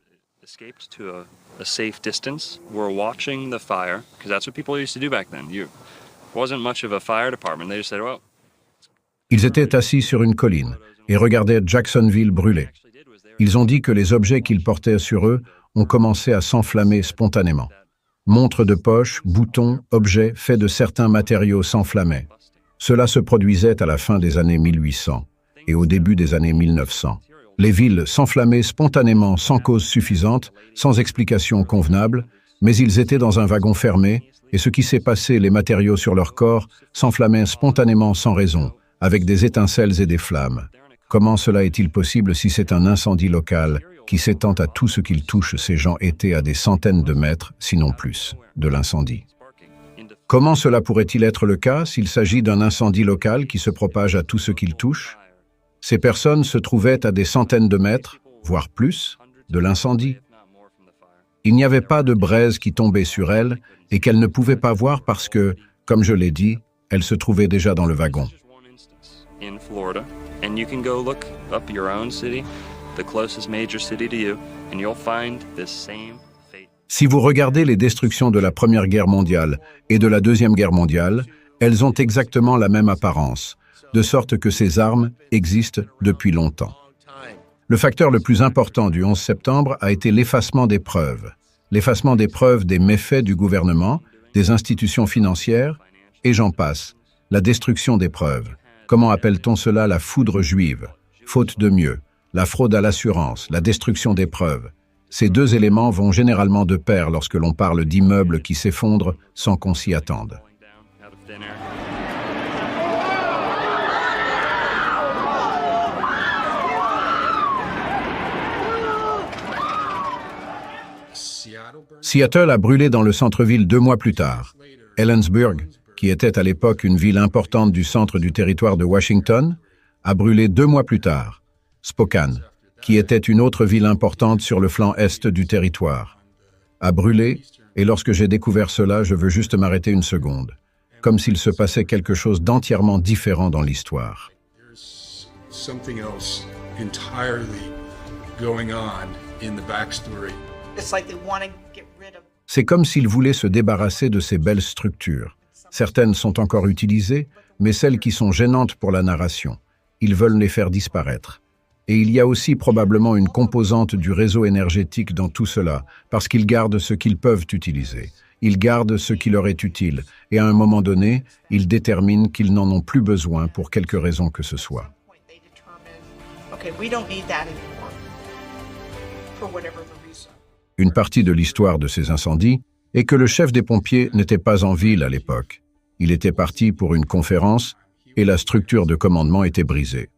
Ils étaient assis sur une colline et regardaient Jacksonville brûler. Ils ont dit que les objets qu'ils portaient sur eux ont commencé à s'enflammer spontanément. Montres de poche, boutons, objets faits de certains matériaux s'enflammaient. Cela se produisait à la fin des années 1800 et au début des années 1900. Les villes s'enflammaient spontanément sans cause suffisante, sans explication convenable, mais ils étaient dans un wagon fermé et ce qui s'est passé, les matériaux sur leur corps, s'enflammaient spontanément sans raison, avec des étincelles et des flammes. Comment cela est-il possible si c'est un incendie local qui s'étend à tout ce qu'il touche? Ces gens étaient à des centaines de mètres, sinon plus, de l'incendie. Comment cela pourrait-il être le cas s'il s'agit d'un incendie local qui se propage à tout ce qu'il touche? Ces personnes se trouvaient à des centaines de mètres, voire plus, de l'incendie. Il n'y avait pas de braise qui tombait sur elles et qu'elles ne pouvaient pas voir parce que, comme je l'ai dit, elles se trouvaient déjà dans le wagon. And you can go look up your own city, the closest major city to you, and you'll find this same fate. Si vous regardez les destructions de la Première Guerre mondiale et de la Deuxième Guerre mondiale, elles ont exactement la même apparence, de sorte que ces armes existent depuis longtemps. Le facteur le plus important du 11 septembre a été l'effacement des preuves. L'effacement des preuves des méfaits du gouvernement, des institutions financières, et j'en passe. La destruction des preuves. Comment appelle-t-on cela la foudre juive? Faute de mieux. La fraude à l'assurance, la destruction des preuves. Ces deux éléments vont généralement de pair lorsque l'on parle d'immeubles qui s'effondrent sans qu'on s'y attende. Seattle a brûlé dans le centre-ville 2 mois plus tard. Ellensburg, qui était à l'époque une ville importante du centre du territoire de Washington, a brûlé 2 mois plus tard. Spokane, qui était une autre ville importante sur le flanc est du territoire, a brûlé, et lorsque j'ai découvert cela, je veux juste m'arrêter une seconde, comme s'il se passait quelque chose d'entièrement différent dans l'histoire. C'est comme s'ils voulaient se débarrasser de ces belles structures. Certaines sont encore utilisées, mais celles qui sont gênantes pour la narration. Ils veulent les faire disparaître. Et il y a aussi probablement une composante du réseau énergétique dans tout cela, parce qu'ils gardent ce qu'ils peuvent utiliser. Ils gardent ce qui leur est utile, et à un moment donné, ils déterminent qu'ils n'en ont plus besoin pour quelque raison que ce soit. Une partie de l'histoire de ces incendies est que le chef des pompiers n'était pas en ville à l'époque. Il était parti pour une conférence et la structure de commandement était brisée.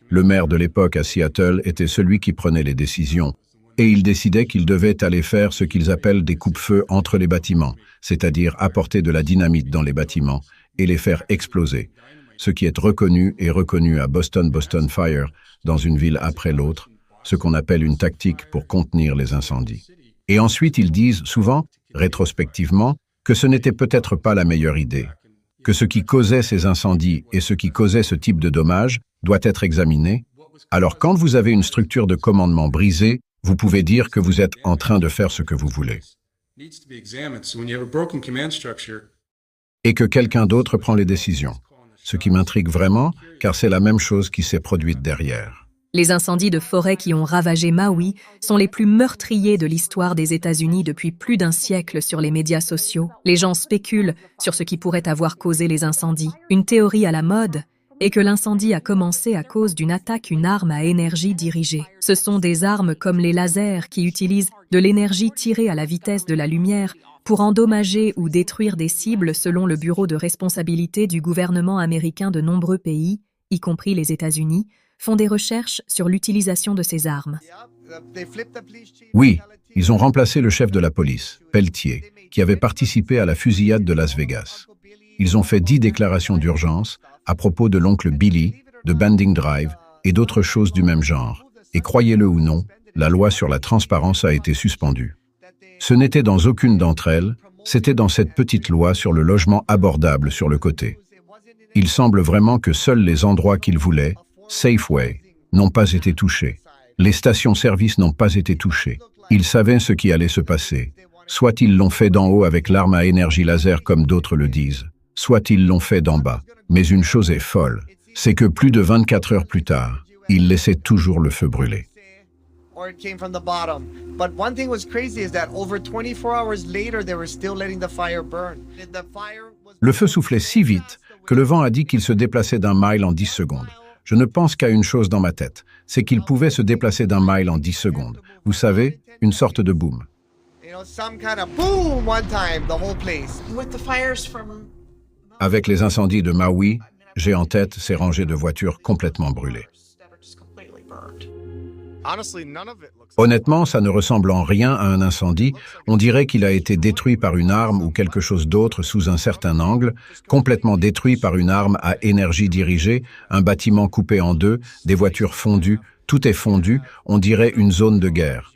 Le maire de l'époque à Seattle était celui qui prenait les décisions et il décidait qu'ils devaient aller faire ce qu'ils appellent des coupe-feux entre les bâtiments, c'est-à-dire apporter de la dynamite dans les bâtiments et les faire exploser, ce qui est reconnu à Boston Fire, dans une ville après l'autre, ce qu'on appelle une tactique pour contenir les incendies. Et ensuite, ils disent souvent, rétrospectivement, que ce n'était peut-être pas la meilleure idée, que ce qui causait ces incendies et ce qui causait ce type de dommages doit être examiné. Alors quand vous avez une structure de commandement brisée, vous pouvez dire que vous êtes en train de faire ce que vous voulez. Et que quelqu'un d'autre prend les décisions. Ce qui m'intrigue vraiment, car c'est la même chose qui s'est produite derrière. Les incendies de forêt qui ont ravagé Maui sont les plus meurtriers de l'histoire des États-Unis depuis plus d'1 siècle sur les médias sociaux. Les gens spéculent sur ce qui pourrait avoir causé les incendies. Une théorie à la mode est que l'incendie a commencé à cause d'une arme à énergie dirigée. Ce sont des armes comme les lasers qui utilisent de l'énergie tirée à la vitesse de la lumière pour endommager ou détruire des cibles selon le bureau de responsabilité du gouvernement américain. De nombreux pays, y compris les États-Unis, font des recherches sur l'utilisation de ces armes. Oui, ils ont remplacé le chef de la police, Pelletier, qui avait participé à la fusillade de Las Vegas. Ils ont fait 10 déclarations d'urgence à propos de l'oncle Billy, de Banding Drive et d'autres choses du même genre. Et croyez-le ou non, la loi sur la transparence a été suspendue. Ce n'était dans aucune d'entre elles, c'était dans cette petite loi sur le logement abordable sur le côté. Il semble vraiment que seuls les endroits qu'ils voulaient, Safeway, n'ont pas été touchés. Les stations-service n'ont pas été touchées. Ils savaient ce qui allait se passer. Soit ils l'ont fait d'en haut avec l'arme à énergie laser comme d'autres le disent, soit ils l'ont fait d'en bas. Mais une chose est folle, c'est que plus de 24 heures plus tard, ils laissaient toujours le feu brûler. Le feu soufflait si vite que le vent a dit qu'il se déplaçait d'1 mile en 10 secondes. Je ne pense qu'à une chose dans ma tête, c'est qu'il pouvait se déplacer d'1 mile en 10 secondes. Vous savez, une sorte de boom. Avec les incendies de Maui, j'ai en tête ces rangées de voitures complètement brûlées. Honnêtement, ça ne ressemble en rien à un incendie. On dirait qu'il a été détruit par une arme ou quelque chose d'autre sous un certain angle, complètement détruit par une arme à énergie dirigée, un bâtiment coupé en deux, des voitures fondues, tout est fondu, on dirait une zone de guerre.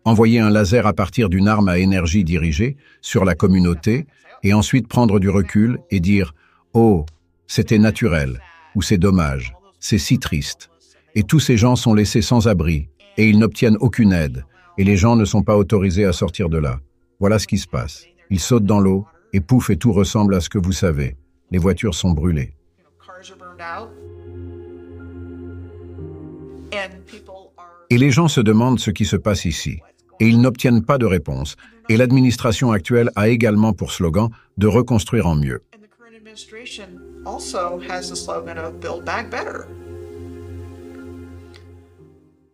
Envoyer un laser à partir d'une arme à énergie dirigée sur la communauté et ensuite prendre du recul et dire « Oh, c'était naturel » ou « c'est dommage, c'est si triste ». et tous ces gens sont laissés sans abri, et ils n'obtiennent aucune aide, et les gens ne sont pas autorisés à sortir de là. Voilà ce qui se passe. Ils sautent dans l'eau, et pouf, et tout ressemble à ce que vous savez. Les voitures sont brûlées. Et les gens se demandent ce qui se passe ici. Et ils n'obtiennent pas de réponse. Et l'administration actuelle a également pour slogan de reconstruire en mieux.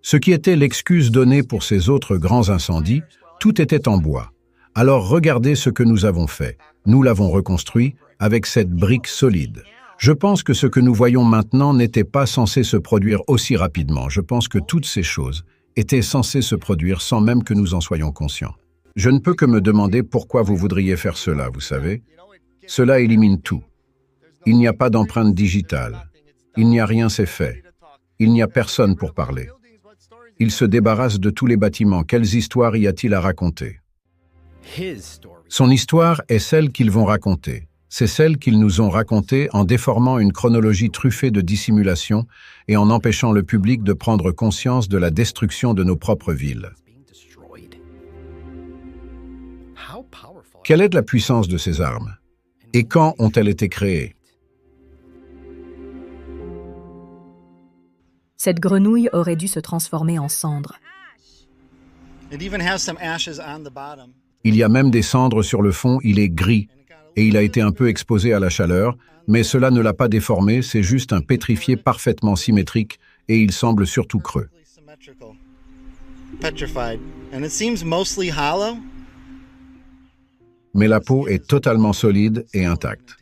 Ce qui était l'excuse donnée pour ces autres grands incendies, tout était en bois. Alors regardez ce que nous avons fait. Nous l'avons reconstruit avec cette brique solide. Je pense que ce que nous voyons maintenant n'était pas censé se produire aussi rapidement. Je pense que toutes ces choses étaient censées se produire sans même que nous en soyons conscients. Je ne peux que me demander pourquoi vous voudriez faire cela, vous savez. Cela élimine tout. Il n'y a pas d'empreinte digitale. Il n'y a rien, c'est fait. Il n'y a personne pour parler. Il se débarrasse de tous les bâtiments. Quelles histoires y a-t-il à raconter? Son histoire est celle qu'ils vont raconter. C'est celle qu'ils nous ont racontée en déformant une chronologie truffée de dissimulation et en empêchant le public de prendre conscience de la destruction de nos propres villes. Quelle est la puissance de ces armes? Et quand ont-elles été créées? Cette grenouille aurait dû se transformer en cendre. Il y a même des cendres sur le fond, il est gris, et il a été un peu exposé à la chaleur, mais cela ne l'a pas déformé, c'est juste un pétrifié parfaitement symétrique, et il semble surtout creux. Mais la peau est totalement solide et intacte.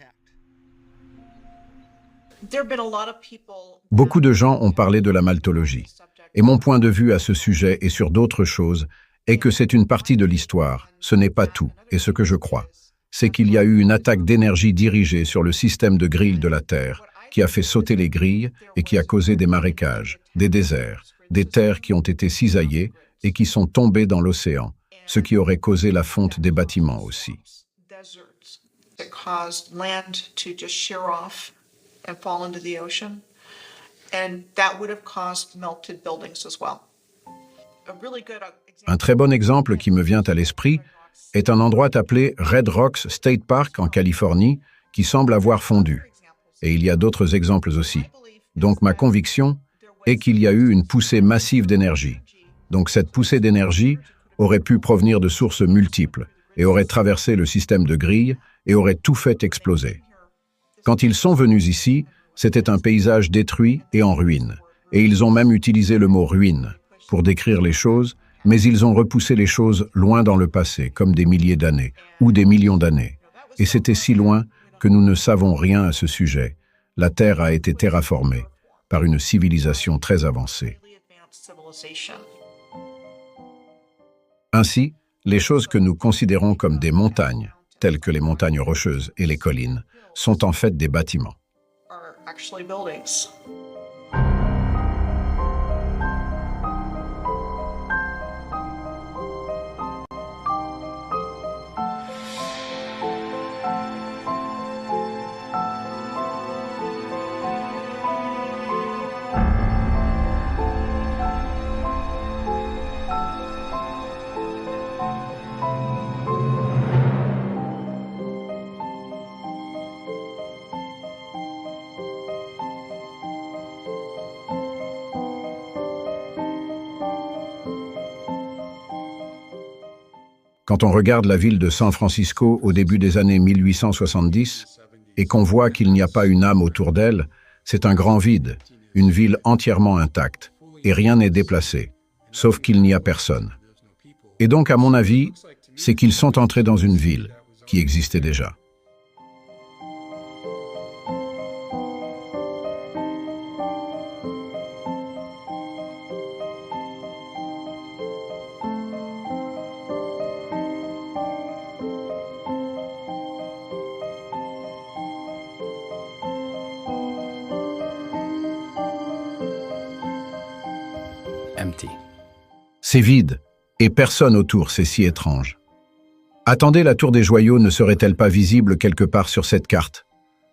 Beaucoup de gens ont parlé de la malthologie, et mon point de vue à ce sujet et sur d'autres choses est que c'est une partie de l'histoire, ce n'est pas tout, et ce que je crois, c'est qu'il y a eu une attaque d'énergie dirigée sur le système de grilles de la Terre, qui a fait sauter les grilles et qui a causé des marécages, des déserts, des terres qui ont été cisaillées et qui sont tombées dans l'océan, ce qui aurait causé la fonte des bâtiments aussi. Un très bon exemple qui me vient à l'esprit est un endroit appelé Red Rocks State Park en Californie qui semble avoir fondu. Et il y a d'autres exemples aussi. Donc ma conviction est qu'il y a eu une poussée massive d'énergie. Donc cette poussée d'énergie aurait pu provenir de sources multiples et aurait traversé le système de grilles et aurait tout fait exploser. Quand ils sont venus ici, c'était un paysage détruit et en ruine. Et ils ont même utilisé le mot « ruine » pour décrire les choses, mais ils ont repoussé les choses loin dans le passé, comme des milliers d'années, ou des millions d'années. Et c'était si loin que nous ne savons rien à ce sujet. La Terre a été terraformée par une civilisation très avancée. Ainsi, les choses que nous considérons comme des montagnes, telles que les montagnes rocheuses et les collines, sont en fait des bâtiments. Quand on regarde la ville de San Francisco au début des années 1870 et qu'on voit qu'il n'y a pas une âme autour d'elle, c'est un grand vide, une ville entièrement intacte, et rien n'est déplacé, sauf qu'il n'y a personne. Et donc, à mon avis, c'est qu'ils sont entrés dans une ville qui existait déjà. C'est vide, et personne autour, c'est si étrange. Attendez, la tour des joyaux ne serait-elle pas visible quelque part sur cette carte?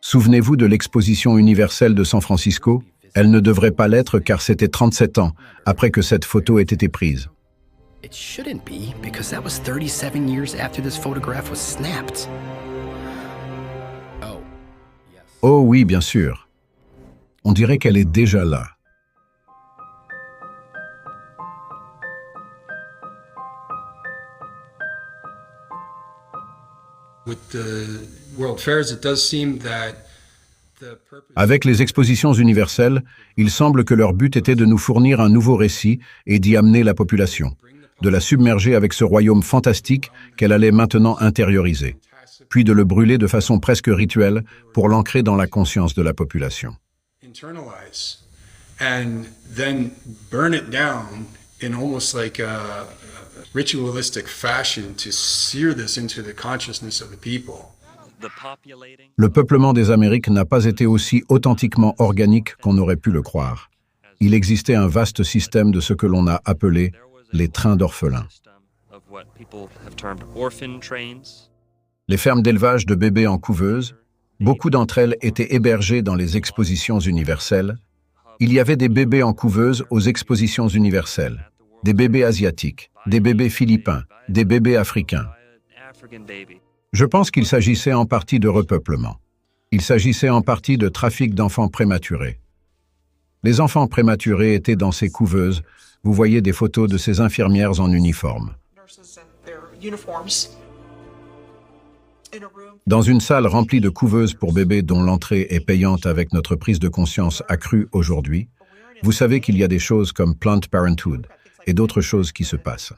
Souvenez-vous de l'exposition universelle de San Francisco? Elle ne devrait pas l'être car c'était 37 ans après que cette photo ait été prise. It shouldn't be, because that was 37 years after this photograph was snapped. Oh oui, bien sûr. On dirait qu'elle est déjà là. Avec les expositions universelles, il semble que leur but était de nous fournir un nouveau récit et d'y amener la population, de la submerger avec ce royaume fantastique qu'elle allait maintenant intérioriser, puis de le brûler de façon presque rituelle pour l'ancrer dans la conscience de la population. And then burn it down in almost like a ritualistic fashion to sear this into the consciousness of the people. Le peuplement des Amériques n'a pas été aussi authentiquement organique qu'on aurait pu le croire. Il existait un vaste système de ce que l'on a appelé les trains d'orphelins. Les fermes d'élevage de bébés en couveuse, beaucoup d'entre elles étaient hébergées dans les expositions universelles. Il y avait des bébés en couveuse aux expositions universelles, des bébés asiatiques, des bébés philippins, des bébés africains. Je pense qu'il s'agissait en partie de repeuplement. Il s'agissait en partie de trafic d'enfants prématurés. Les enfants prématurés étaient dans ces couveuses. Vous voyez des photos de ces infirmières en uniforme. Dans une salle remplie de couveuses pour bébés dont l'entrée est payante avec notre prise de conscience accrue aujourd'hui, vous savez qu'il y a des choses comme Planned Parenthood et d'autres choses qui se passent.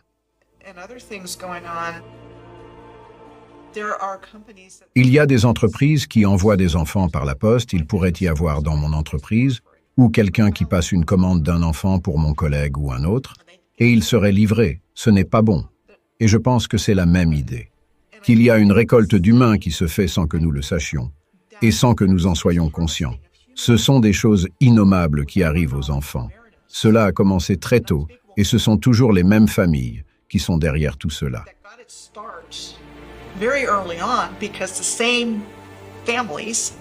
Il y a des entreprises qui envoient des enfants par la poste, il pourrait y avoir dans mon entreprise, ou quelqu'un qui passe une commande d'un enfant pour mon collègue ou un autre, et il serait livré. Ce n'est pas bon. Et je pense que c'est la même idée. Qu'il y a une récolte d'humains qui se fait sans que nous le sachions, et sans que nous en soyons conscients. Ce sont des choses innommables qui arrivent aux enfants. Cela a commencé très tôt, et ce sont toujours les mêmes familles qui sont derrière tout cela. Very early on, because the same families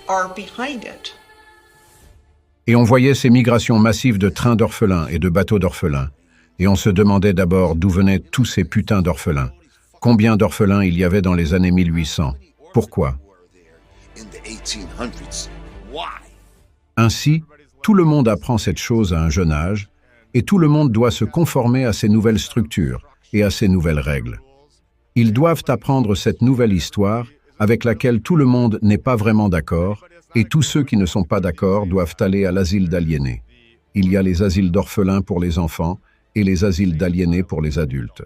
are behind it. Et on voyait ces migrations massives de trains d'orphelins et de bateaux d'orphelins. Et on se demandait d'abord d'où venaient tous ces putains d'orphelins. Combien d'orphelins il y avait dans les années 1800? Pourquoi? Ainsi, tout le monde apprend cette chose à un jeune âge, et tout le monde doit se conformer à ces nouvelles structures et à ces nouvelles règles. Ils doivent apprendre cette nouvelle histoire avec laquelle tout le monde n'est pas vraiment d'accord, et tous ceux qui ne sont pas d'accord doivent aller à l'asile d'aliénés. Il y a les asiles d'orphelins pour les enfants et les asiles d'aliénés pour les adultes.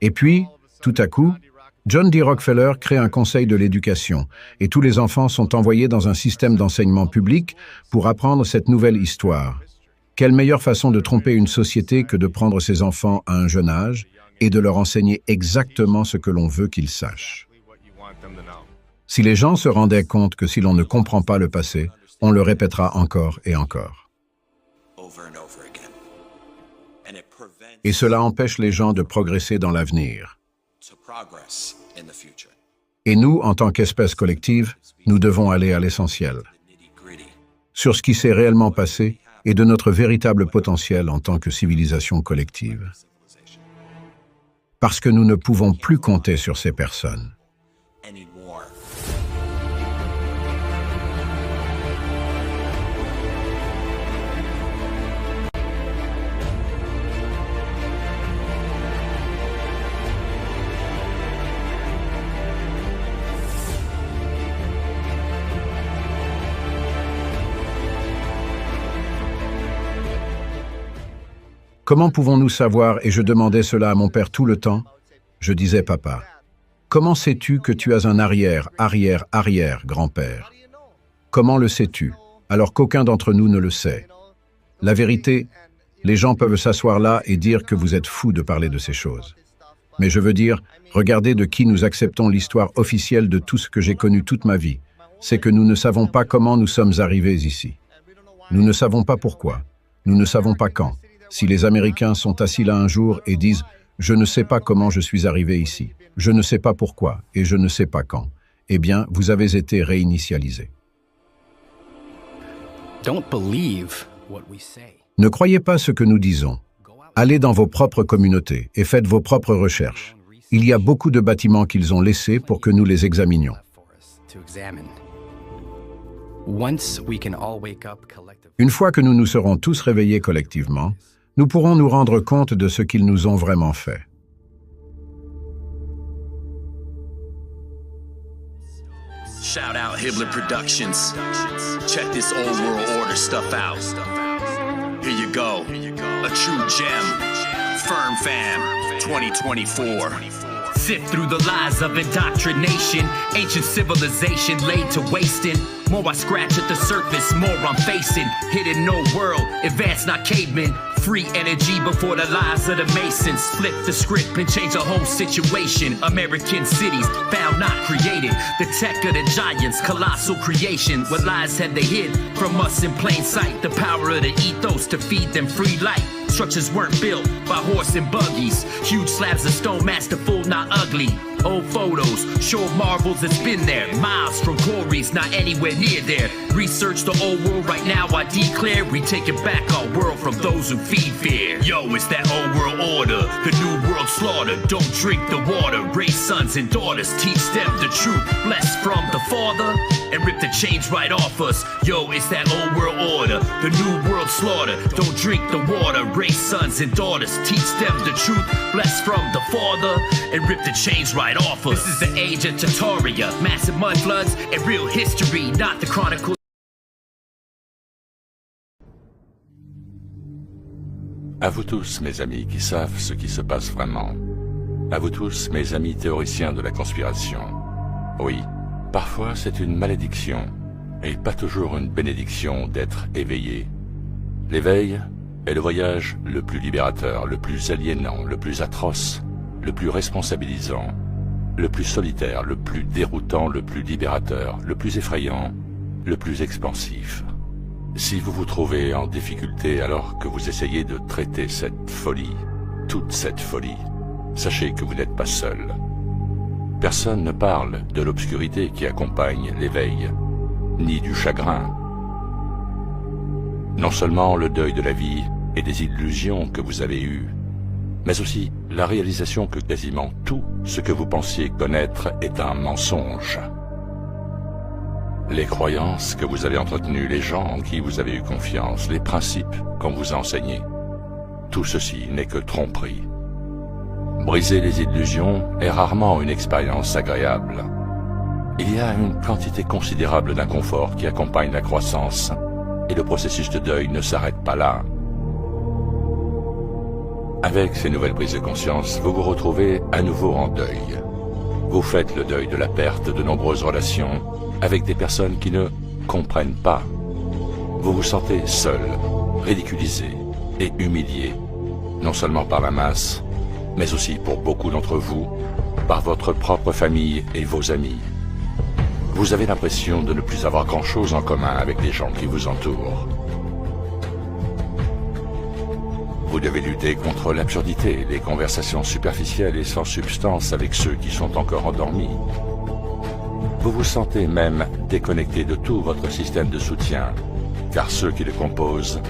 Et puis, tout à coup, John D. Rockefeller crée un conseil de l'éducation, et tous les enfants sont envoyés dans un système d'enseignement public pour apprendre cette nouvelle histoire. Quelle meilleure façon de tromper une société que de prendre ses enfants à un jeune âge et de leur enseigner exactement ce que l'on veut qu'ils sachent. Si les gens se rendaient compte que si l'on ne comprend pas le passé, on le répétera encore et encore. Et cela empêche les gens de progresser dans l'avenir. Et nous, en tant qu'espèce collective, nous devons aller à l'essentiel, sur ce qui s'est réellement passé et de notre véritable potentiel en tant que civilisation collective. Parce que nous ne pouvons plus compter sur ces personnes. Comment pouvons-nous savoir, et je demandais cela à mon père tout le temps, je disais, papa, comment sais-tu que tu as un arrière-arrière-arrière-grand-père? Comment le sais-tu, alors qu'aucun d'entre nous ne le sait? La vérité, les gens peuvent s'asseoir là et dire que vous êtes fous de parler de ces choses. Mais je veux dire, regardez de qui nous acceptons l'histoire officielle de tout ce que j'ai connu toute ma vie. C'est que nous ne savons pas comment nous sommes arrivés ici. Nous ne savons pas pourquoi. Nous ne savons pas quand. Si les Américains sont assis là un jour et disent « Je ne sais pas comment je suis arrivé ici, je ne sais pas pourquoi et je ne sais pas quand », eh bien, vous avez été réinitialisés. Don't believe what we say. Ne croyez pas ce que nous disons. Allez dans vos propres communautés et faites vos propres recherches. Il y a beaucoup de bâtiments qu'ils ont laissés pour que nous les examinions. Une fois que nous nous serons tous réveillés collectivement, nous pourrons nous rendre compte de ce qu'ils nous ont vraiment fait. Shout out Hibbler Productions. Check this old world order stuff out. Here you go. A true gem. Firm Fam 2024. Sift through the lies of indoctrination. Ancient civilization laid to wasting. More I scratch at the surface, more I'm facing. Hidden no world, advanced not cavemen. Free energy before the lies of the Masons. Flip the script and change the whole situation. American cities found not created. The tech of the giants, colossal creation. What lies had they hid from us in plain sight? The power of the ethos to feed them free light. Structures weren't built by horse and buggies. Huge slabs of stone, masterful, not ugly. Old photos, show marvels that's been there. Miles from quarries, not anywhere near there. Research the old world right now, I declare we taking back our world from those who feed fear. Yo, it's that old world order, the new world slaughter. Don't drink the water, raise sons and daughters. Teach them the truth, blessed from the Father. And rip the chains right off us. Yo, it's that old world order, the new world slaughter. Don't drink the water, raise sons and daughters. Teach them the truth, blessed from the Father. And rip the chains right off us. This is the age of Tartaria, massive mud floods and real history, not the chronicles. À vous tous, mes amis qui savent ce qui se passe vraiment. À vous tous, mes amis théoriciens de la conspiration. Oui, parfois c'est une malédiction, et pas toujours une bénédiction d'être éveillé. L'éveil est le voyage le plus libérateur, le plus aliénant, le plus atroce, le plus responsabilisant, le plus solitaire, le plus déroutant, le plus libérateur, le plus effrayant, le plus expansif. Si vous vous trouvez en difficulté alors que vous essayez de traiter cette folie, toute cette folie, sachez que vous n'êtes pas seul. Personne ne parle de l'obscurité qui accompagne l'éveil, ni du chagrin. Non seulement le deuil de la vie et des illusions que vous avez eues, mais aussi la réalisation que quasiment tout ce que vous pensiez connaître est un mensonge. Les croyances que vous avez entretenues, les gens en qui vous avez eu confiance, les principes qu'on vous a enseignés, tout ceci n'est que tromperie. Briser les illusions est rarement une expérience agréable. Il y a une quantité considérable d'inconfort qui accompagne la croissance, et le processus de deuil ne s'arrête pas là. Avec ces nouvelles prises de conscience, vous vous retrouvez à nouveau en deuil. Vous faites le deuil de la perte de nombreuses relations avec des personnes qui ne comprennent pas. Vous vous sentez seul, ridiculisé et humilié, non seulement par la masse, mais aussi pour beaucoup d'entre vous, par votre propre famille et vos amis. Vous avez l'impression de ne plus avoir grand-chose en commun avec les gens qui vous entourent. Vous devez lutter contre l'absurdité, les conversations superficielles et sans substance avec ceux qui sont encore endormis. Vous vous sentez même déconnecté de tout votre système de soutien, car ceux qui le composent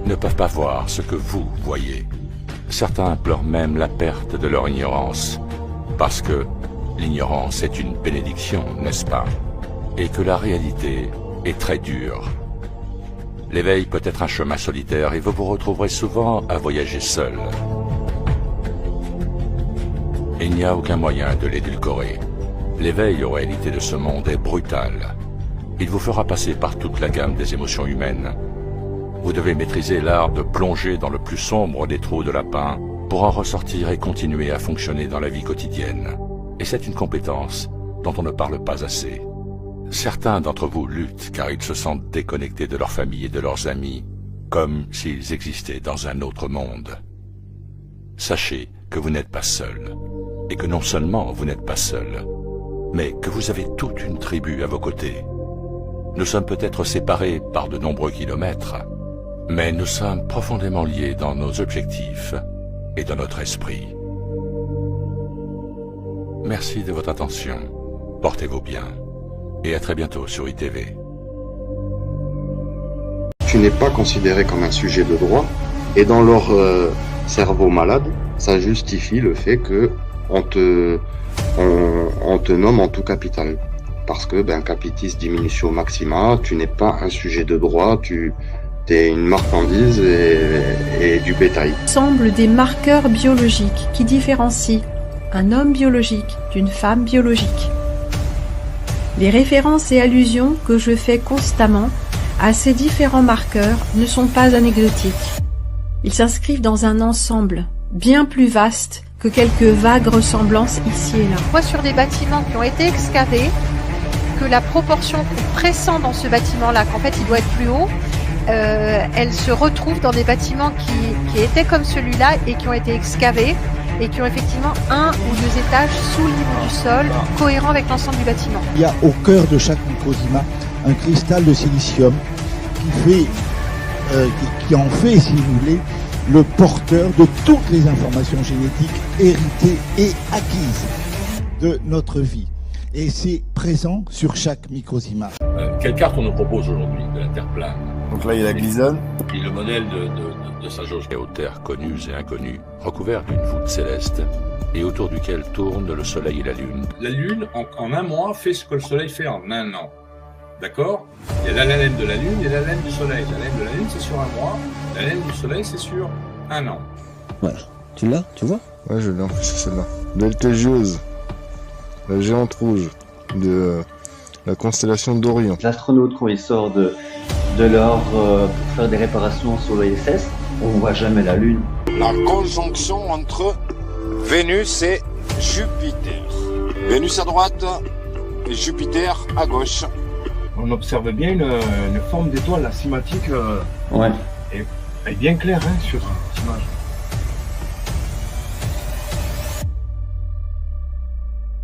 ne peuvent pas voir ce que vous voyez. Certains pleurent même la perte de leur ignorance, parce que l'ignorance est une bénédiction, n'est-ce pas? Et que la réalité est très dure. L'éveil peut être un chemin solitaire et vous vous retrouverez souvent à voyager seul. Il n'y a aucun moyen de l'édulcorer. L'éveil aux réalités de ce monde est brutal. Il vous fera passer par toute la gamme des émotions humaines. Vous devez maîtriser l'art de plonger dans le plus sombre des trous de lapin pour en ressortir et continuer à fonctionner dans la vie quotidienne. Et c'est une compétence dont on ne parle pas assez. Certains d'entre vous luttent car ils se sentent déconnectés de leur famille et de leurs amis, comme s'ils existaient dans un autre monde. Sachez que vous n'êtes pas seul, et que non seulement vous n'êtes pas seul, mais que vous avez toute une tribu à vos côtés. Nous sommes peut-être séparés par de nombreux kilomètres, mais nous sommes profondément liés dans nos objectifs et dans notre esprit. Merci de votre attention. Portez-vous bien. Et à très bientôt sur ITV. tu n'es pas considéré comme un sujet de droit, et dans leur cerveau malade, ça justifie le fait que on te nomme en tout capital. Parce que, capitis diminutio maxima, tu n'es pas un sujet de droit, tu es une marchandise et du bétail. Semblent des marqueurs biologiques qui différencient un homme biologique d'une femme biologique. Les références et allusions que je fais constamment à ces différents marqueurs ne sont pas anecdotiques. Ils s'inscrivent dans un ensemble bien plus vaste que quelques vagues ressemblances ici et là. On voit sur des bâtiments qui ont été excavés que la proportion qu'on pressent dans ce bâtiment-là, qu'en fait il doit être plus haut, elle se retrouve dans des bâtiments qui étaient comme celui-là et qui ont été excavés et qui ont effectivement 1 ou 2 étages sous le niveau du sol, cohérent avec l'ensemble du bâtiment. Il y a au cœur de chaque microclimat un cristal de silicium qui en fait, si vous voulez, le porteur de toutes les informations génétiques héritées et acquises de notre vie. Et c'est présent sur chaque microclimat. Quelle carte on nous propose aujourd'hui de la Terre plane? Donc là, il y a la glisonne. Puis le modèle de sa jauge aux terres connues et inconnues, recouvert d'une voûte céleste, et autour duquel tournent le Soleil et la Lune. La Lune, en un mois, fait ce que le Soleil fait en un an. D'accord? Il y a la laine de la Lune et la laine du Soleil. La laine de la Lune, c'est sur un mois. La laine du Soleil, c'est sur un an. Voilà. Tu l'as? Tu vois? Ouais, je l'ai en plus, c'est celle-là. Betelgeuse, la géante rouge de la constellation d'Orion. L'astronaute, quand il sort de l'or pour faire des réparations sur l'ISS, on ne voit jamais la Lune. La conjonction entre Vénus et Jupiter. Vénus à droite et Jupiter à gauche. On observe bien une forme d'étoile asymétrique. Ouais. Et bien claire sur cette image.